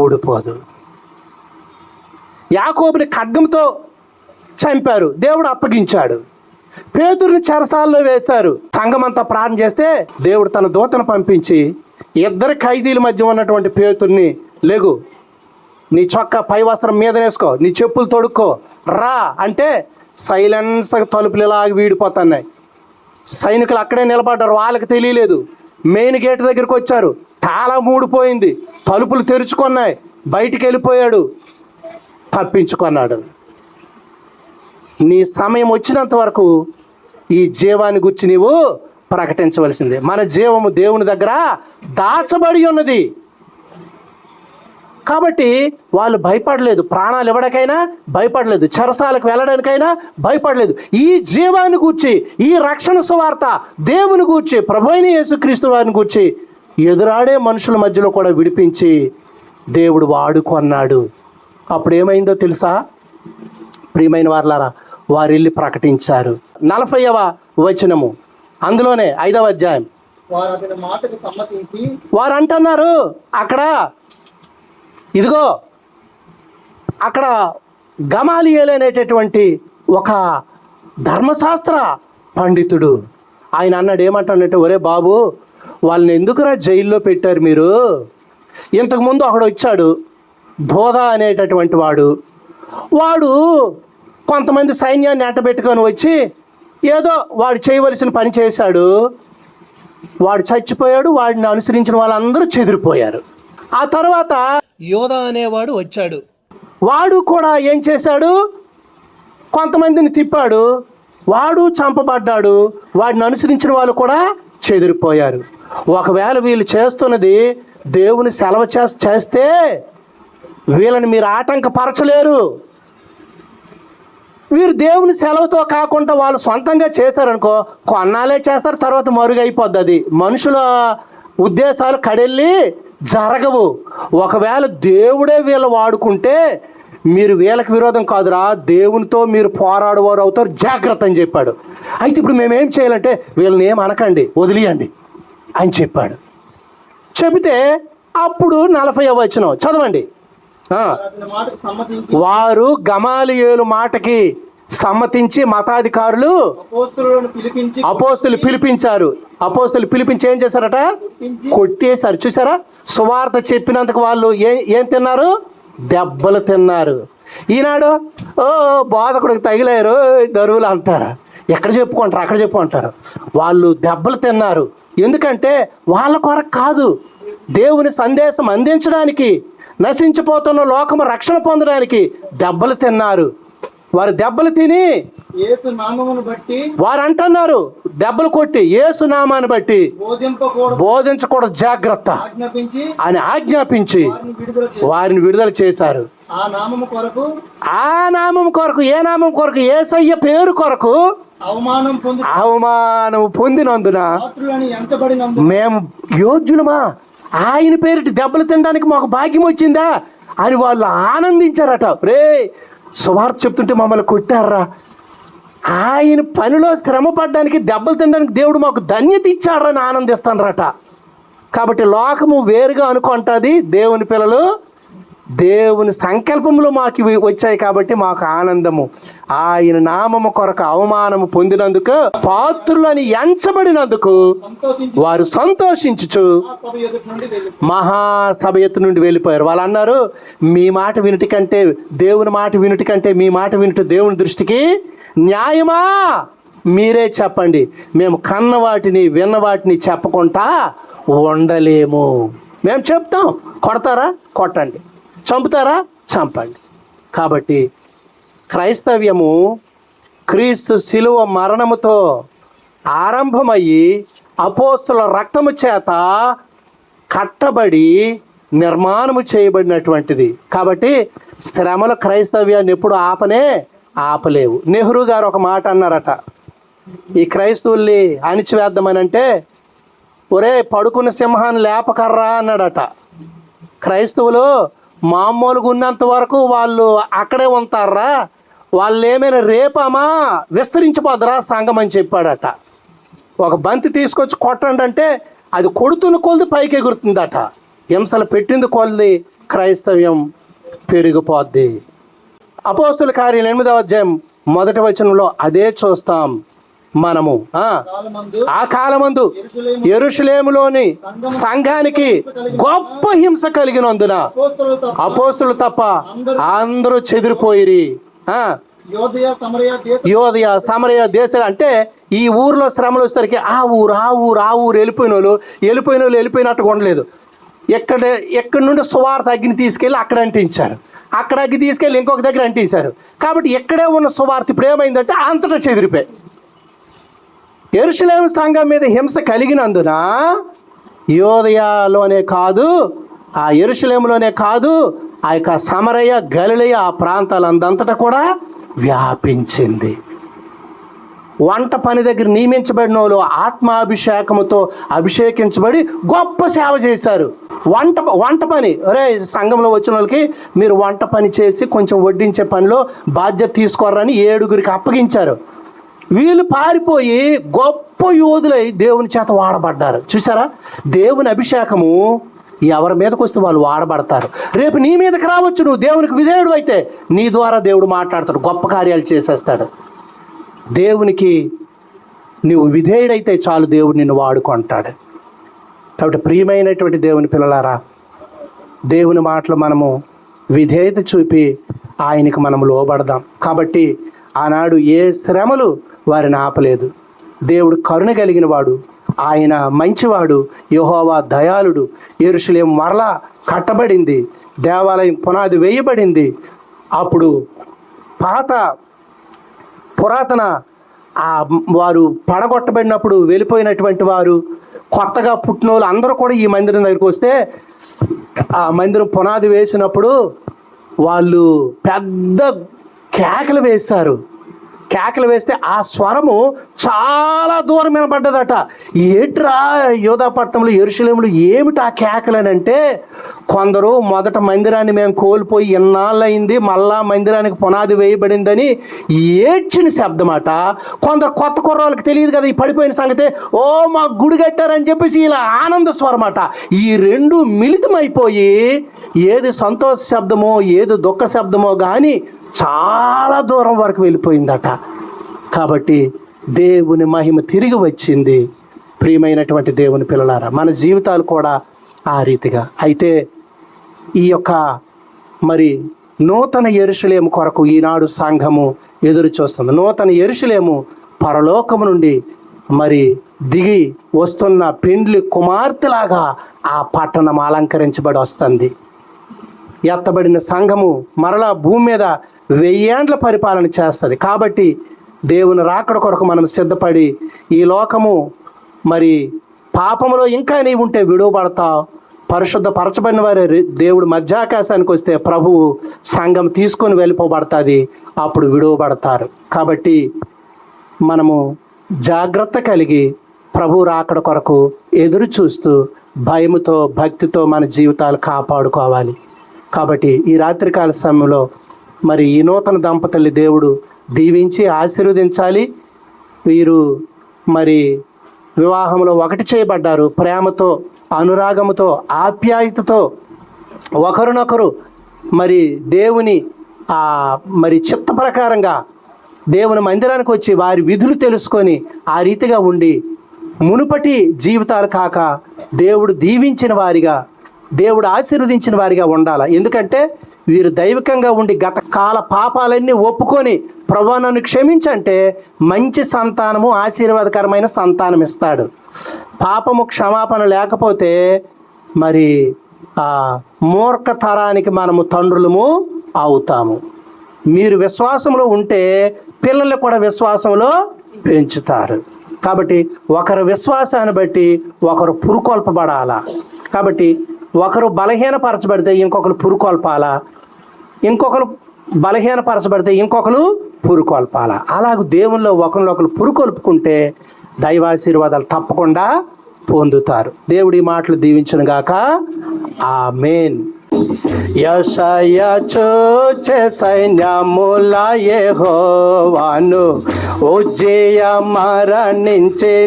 ఊడిపోదు. యాకోబుని ఖడ్గంతో చంపారు, దేవుడు అప్పగించాడు. పేతురుని చెరసాల్లో వేశారు. సంఘమంతా ప్రార్థన చేస్తే దేవుడు తన దూతను పంపించి 2 ఖైదీల మధ్య ఉన్నటువంటి పేతుర్ని, లేగు, నీ చొక్కా పై వస్త్రం మీద వేసుకో, నీ చెప్పులు తొడుక్కో, రా అంటే సైలెన్స్గా తలుపులు ఇలాగ వీడిపోతున్నాయి. సైనికులు అక్కడే నిలబడ్డారు, వాళ్ళకి తెలియలేదు. మెయిన్ గేట్ దగ్గరికి వచ్చారు, తాళం ఊడిపోయింది, తలుపులు తెరుచుకున్నాయి. బయటికి వెళ్ళిపోయాడు, తప్పించుకున్నాడు. నీ సమయం వచ్చినంత వరకు ఈ జీవాన్ని గురించి నీవు ప్రకటించవలసిందే. మన జీవము దేవుని దగ్గర దాచబడి ఉన్నది కాబట్టి వాళ్ళు భయపడలేదు. ప్రాణాలు ఇవ్వడానికైనా భయపడలేదు, చెరసాలకు వెళ్ళడానికైనా భయపడలేదు. ఈ జీవాన్ని గూర్చి, ఈ రక్షణ సువార్త దేవుని గూర్చి, ప్రభువైన యేసుక్రీస్తు వారిని గూర్చి ఎదురాడే మనుషుల మధ్యలో కూడా విడిపించి దేవుడు వాడుకొన్నాడు. అప్పుడు ఏమైందో తెలుసా ప్రియమైన వారలారా, వారు వెళ్ళి ప్రకటించారు. 40వ వచనము, అందులోనే 5వ అధ్యాయం. వారు అతని మాటకు సమ్మతించి వారు అంటున్నారు, అక్కడ ఇదిగో అక్కడ గమాలియేలు అనేటటువంటి ఒక ధర్మశాస్త్ర పండితుడు, ఆయన అన్నాడు, ఏమంటాడంటే, ఒరే బాబు, వాళ్ళని ఎందుకురా జైల్లో పెట్టారు మీరు? ఇంతకుముందు ఒకడు వచ్చాడు, బోధ అనేటటువంటి వాడు కొంతమంది సైన్యాన్ని అట్టబెట్టుకొని వచ్చి ఏదో వాడు చేయవలసిన పని చేశాడు, వాడు చచ్చిపోయాడు, వాడిని అనుసరించిన వాళ్ళందరూ చెదిరిపోయారు. ఆ తర్వాత యోధ అనేవాడు వచ్చాడు. వాడు కూడా ఏం చేశాడు, కొంతమందిని తిప్పాడు, వాడు చంపబడ్డాడు, వాడిని అనుసరించిన వాళ్ళు కూడా చెదిరిపోయారు. ఒకవేళ వీళ్ళు చేస్తున్నది దేవుని సెలవు చేస్తే వీళ్ళని మీరు ఆటంకపరచలేరు. వీరు దేవుని సెలవుతో కాకుండా వాళ్ళు సొంతంగా చేశారనుకో, కొన్నాళ్ళే చేస్తారు, తర్వాత మరుగైపోద్ది. అది మనుషుల ఉద్దేశాలు కడెళ్ళి జరగవు. ఒకవేళ దేవుడే వీళ్ళు వాడుకుంటే మీరు వీళ్ళకి విరోధం కాదురా, దేవునితో మీరు పోరాడవారు అవుతారు, జాగ్రత్త అని చెప్పాడు. అయితే ఇప్పుడు మేమేం చేయాలంటే, వీళ్ళని ఏం అనకండి, వదిలియండి అని చెప్పాడు. చెబితే అప్పుడు 40వ వచనం చదవండి. అతని మాటకు సమ్మతించి వారు గమాలియేలు మాటకి సమ్మతించి మతాధికారులు అపోస్తులు పిలిపించారు. అపోస్తులు పిలిపించి ఏం చేశారట? కొట్టేశారు. చూసారా, సువార్త చెప్పినందుకు వాళ్ళు ఏం తిన్నారు? దెబ్బలు తిన్నారు. ఈనాడు బోధకుడికి తగిలారు దరువులు అంటారు, ఎక్కడ చెప్పుకుంటారు, అక్కడ చెప్పుకుంటారు. వాళ్ళు దెబ్బలు తిన్నారు. ఎందుకంటే వాళ్ళ కొరకు కాదు, దేవుని సందేశం అందించడానికి, నశించిపోతున్న లోకము రక్షణ పొందడానికి దెబ్బలు తిన్నారు. వారు దెబ్బలు తిని యేసు నామమును బట్టి వారు అంటున్నారు, దెబ్బలు కొట్టి యేసు నామాన్ని బట్టి బోధించకూడదు, జాగ్రత్త అని ఆజ్ఞాపించి వారిని విడుదల చేశారు. ఆ నామము కొరకు ఏ నామం కొరకు? యేసయ్య పేరు కొరకు అవమానం పొందినందున మేము యోగ్యులమా, ఆయన పేరిటి దెబ్బలు తినడానికి మాకు భాగ్యం వచ్చిందా అని వాళ్ళు ఆనందించారట. రే, సువార్త చెప్తుంటే మమ్మల్ని కొట్టారా, ఆయన పనిలో శ్రమ పడ్డానికి, దెబ్బలు తినడానికి దేవుడు మాకు ధన్యత ఇచ్చాడని ఆనందిస్తానరట. కాబట్టి లోకము వేరుగా అనుకుంటుంది, దేవుని పిల్లలు దేవుని సంకల్పంలో మాకు వచ్చాయి కాబట్టి మాకు ఆనందము. ఆయన నామము కొరకు అవమానము పొందినందుకు, పాత్రులని ఎంచబడినందుకు వారు సంతోషించుచు మహాసభ ఎత్తు నుండి వెళ్ళిపోయారు. వాళ్ళు అన్నారు, మీ మాట వినుటి కంటే దేవుని మాట వినుటి కంటే మీ మాట వినుట దేవుని దృష్టికి న్యాయమా? మీరే చెప్పండి, మేము కన్న వాటిని విన్న వాటిని చెప్పకుండా ఉండలేము. మేము చెప్తాం, కొడతారా కొట్టండి, చంపుతారా చంపండి. కాబట్టి క్రైస్తవ్యము క్రీస్తు శిలువ మరణముతో ఆరంభమయ్యి అపోస్తుల రక్తము చేత కట్టబడి నిర్మాణము చేయబడినటువంటిది. కాబట్టి శ్రమల క్రైస్తవ్యాన్ని ఎప్పుడు ఆపలేవు. నెహ్రూ గారు ఒక మాట అన్నారట, ఈ క్రైస్తవుల్ని అణిచివేద్దామని అంటే, ఒరే పడుకున్న సింహాన్ని లేపకర్రా అన్నాడట. క్రైస్తవులు మామూలుగా ఉన్నంత వరకు వాళ్ళు అక్కడే ఉంటారా, వాళ్ళు ఏమైనా రేపామా విస్తరించిపోద్దరా సంఘం అని చెప్పాడట. ఒక బంతి తీసుకొచ్చి కొట్టండి అంటే అది కొడుతున్న కొలది పైకి ఎగురుతుందట. హింసలు పెట్టింది కొలది క్రైస్తవ్యం పెరిగిపోద్ది. అపోస్తుల కార్యాలు 8వ అధ్యాయం 1వ వచనంలో అదే చూస్తాం మనము. ఆ కాలమందు యెరూషలేములోని సంఘానికి గొప్ప హింస కలిగినందున అపోస్తులు తప్ప అందరూ చెదిరిపోయిరి. యోదయ సమరయ దేశాలు అంటే ఈ ఊర్లో శ్రమలు వచ్చేసరికి ఆ ఊరు వెళ్ళిపోయినట్టుగా ఉండలేదు. ఎక్కడి నుండి సువార్త అగ్ని తీసుకెళ్ళి అక్కడ అంటించారు, అక్కడ అగ్ని తీసుకెళ్ళి ఇంకొక దగ్గర అంటించారు. కాబట్టి ఎక్కడే ఉన్న సువార్త ఇప్పుడు ఏమైందంటే అంతటా చెదిరిపోయి. యెరూషలేము సంఘం మీద హింస కలిగినందున యోదయలోనే కాదు, ఆ యెరూషలేములోనే కాదు, ఆ యొక్క సమరయ గలిలయ ఆ ప్రాంతాలందంతటా కూడా వ్యాపించింది. వంట పని దగ్గర నియమించబడిన వాళ్ళు ఆత్మాభిషేకముతో అభిషేకించబడి గొప్ప సేవ చేశారు. వంట పని, అరే సంఘంలో వచ్చిన వాళ్ళకి మీరు వంట పని చేసి కొంచెం వడ్డించే పనిలో బాధ్యత తీసుకోరని 7గురికి అప్పగించారు. వీళ్ళు పారిపోయి గొప్ప యోధులై దేవుని చేత వాడబడ్డారు. చూసారా, దేవుని అభిషేకము ఎవరి మీదకి వస్తే వాళ్ళు వాడబడతారు. రేపు నీ మీదకి రావచ్చు, నువ్వు దేవునికి విధేయుడు అయితే నీ ద్వారా దేవుడు మాట్లాడతాడు, గొప్ప కార్యాలు చేసేస్తాడు. దేవునికి నువ్వు విధేయుడైతే చాలు, దేవుడు నిన్ను వాడుకుంటాడు. కాబట్టి ప్రియమైనటువంటి దేవుని పిల్లలారా, దేవుని మాటలు మనము విధేయత చూపి ఆయనకు మనము లోబడదాం. కాబట్టి ఆనాడు ఏ శ్రమలు వారిని ఆపలేదు. దేవుడు కరుణ కలిగిన వాడు, ఆయన మంచివాడు, యెహోవా దయాళుడు. యెరూషలేము మరలా కట్టబడింది, దేవాలయం పునాది వేయబడింది. అప్పుడు పురాతన వారు పడగొట్టబడినప్పుడు వెళ్ళిపోయినటువంటి వారు, కొత్తగా పుట్టిన వాళ్ళు అందరూ కూడా ఈ మందిరం దగ్గరికి వస్తే ఆ మందిరం పునాది వేసినప్పుడు వాళ్ళు పెద్ద కేకలు వేశారు. కేకలు వేస్తే ఆ స్వరము చాలా దూరం వినబడ్డదట. ఏట్రా యోధాపట్నంలో యెరూషలేములో ఏమిటి ఆ కేకలని అంటే, కొందరు మొదట మందిరాన్ని మేము కోల్పోయి ఎన్నాళ్ళయింది, మళ్ళా మందిరానికి పునాది వేయబడిందని ఏడ్చిన శబ్దమాట. కొందరు కొత్త కుర్రోళ్ళకి తెలియదు కదా ఈ పడిపోయిన సంగతి, ఓ మా గుడి కట్టారని చెప్పేసి ఇలా ఆనంద స్వరమాట. ఈ రెండు మిళితమైపోయి ఏది సంతోష శబ్దమో ఏది దుఃఖ శబ్దమో కానీ చాలా దూరం వరకు వెళ్ళిపోయిందట. కాబట్టి దేవుని మహిమ తిరిగి వచ్చింది. ప్రియమైనటువంటి దేవుని పిల్లలారా, మన జీవితాలు కూడా ఆ రీతిగా అయితే ఈ యొక్క మరి నూతన యెరూషలేము కొరకు ఈనాడు సంఘము ఎదురు చూస్తుంది. నూతన యెరూషలేము పరలోకము నుండి మరి దిగి వస్తున్న పెండ్లి కుమార్తెలాగా ఆ పట్టణం అలంకరించబడి వస్తుంది. ఎత్తబడిన సంఘము మరలా భూమి మీద 1000 ఏండ్ల పరిపాలన చేస్తుంది. కాబట్టి దేవుని రాకడ కొరకు మనం సిద్ధపడి, ఈ లోకము మరి పాపములో ఇంకా నీవు ఉంటే విడువబడతావు. పరిశుద్ధపరచబడిన వారి దేవుడు మధ్యాకాశానికి వస్తే ప్రభువు సంఘం తీసుకొని వెళ్ళిపోబడుతుంది, అప్పుడు విడువబడతారు. కాబట్టి మనము జాగ్రత్త కలిగి ప్రభు రాకడ కొరకు ఎదురు చూస్తూ భయముతో భక్తితో మన జీవితాలు కాపాడుకోవాలి. కాబట్టి ఈ రాత్రికాల సమయంలో మరి ఈ నూతన దంపతుల్ని దేవుడు దీవించి ఆశీర్వదించాలి. వీరు మరి వివాహంలో ఒకటి చేయబడ్డారు. ప్రేమతో, అనురాగముతో, ఆప్యాయతతో ఒకరినొకరు మరి దేవుని మరి చిత్త ప్రకారంగా దేవుని మందిరానికి వచ్చి వారి విధులు తెలుసుకొని ఆ రీతిగా ఉండి మునుపటి జీవితాలు కాక దేవుడు దీవించిన వారిగా, దేవుడు ఆశీర్వదించిన వారిగా ఉండాలి. ఎందుకంటే వీరు దైవికంగా ఉండి గత కాల పాపాలన్నీ ఒప్పుకొని ప్రభువా నన్ను క్షమించంటే మంచి సంతానము, ఆశీర్వాదకరమైన సంతానం ఇస్తాడు. పాపము క్షమాపణ లేకపోతే మరి మూర్ఖతరానికి మనము తండ్రులము అవుతాము. మీరు విశ్వాసంలో ఉంటే పిల్లలు కూడా విశ్వాసంలో పెంచుతారు. కాబట్టి ఒకరు విశ్వాసాన్ని బట్టి ఒకరు పురుకొల్పబడాలా. కాబట్టి ఒకరు బలహీనపరచబడితే ఇంకొకరు పురుకొల్పాలా, ఇంకొకరు బలహీనపరచబడితే ఇంకొకరు పురుకొల్పాలా. అలాగూ దేవుల్లో ఒకరినొకరు పురుకొల్పుకుంటే దైవాశీర్వాదాలు తప్పకుండా పొందుతారు. దేవుడి మాటలు దీవించును గాక. ఆమేన్. యెషయా చూచె సైన్యముల యెహోవాను ఉజ్జియ మరణించినప్పుడు,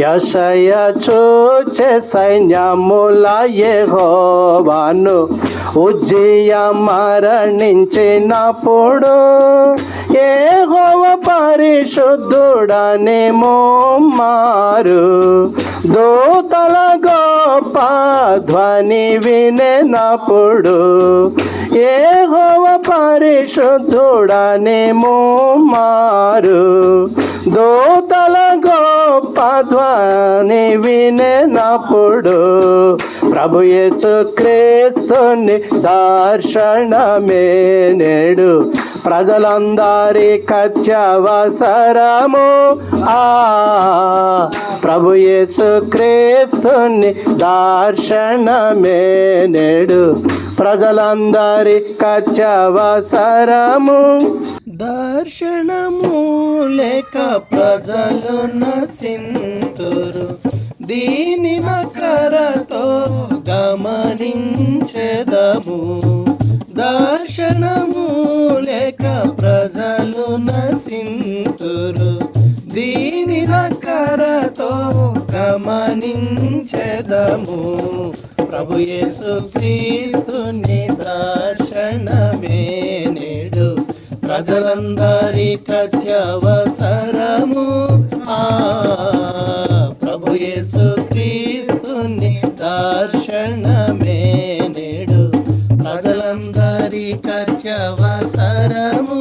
యెషయా చూచె సైన్యముల యెహోవాను ఉజ్జియ మరణించినప్పుడు, యెహోవా పరిశుద్ధుడని మోమారు దూతల గొప్ప ధ్వని వినెనప్పుడు, యెహోవా పరిశుద్ధుడని మోమారు దూతల గొప్ప ధ్వని వినెనప్పుడు, ప్రభు యేసు క్రీస్తుని దర్శనమే నేడు ప్రజలందరి అత్యవసరము. ప్రభు యేసు క్రీస్తుని దర్శనమే నేడు ప్రజలందరి అత్యవసరము. దర్శనము లేక ప్రజలు నసింతురు, దీని నకరతో గమనించెదము. దర్శనము లేక ప్రజలు నసింతురు, దీని నకరతో గమనించెదము. ప్రభు యేసు క్రీస్తుని దర్శనమే నేడు ప్రజలందరికీ అత్యవసరము. ప్రభు యేసు క్రీస్తుని దర్శనమే నేడు ప్రజలందరికీ అత్యవసరము.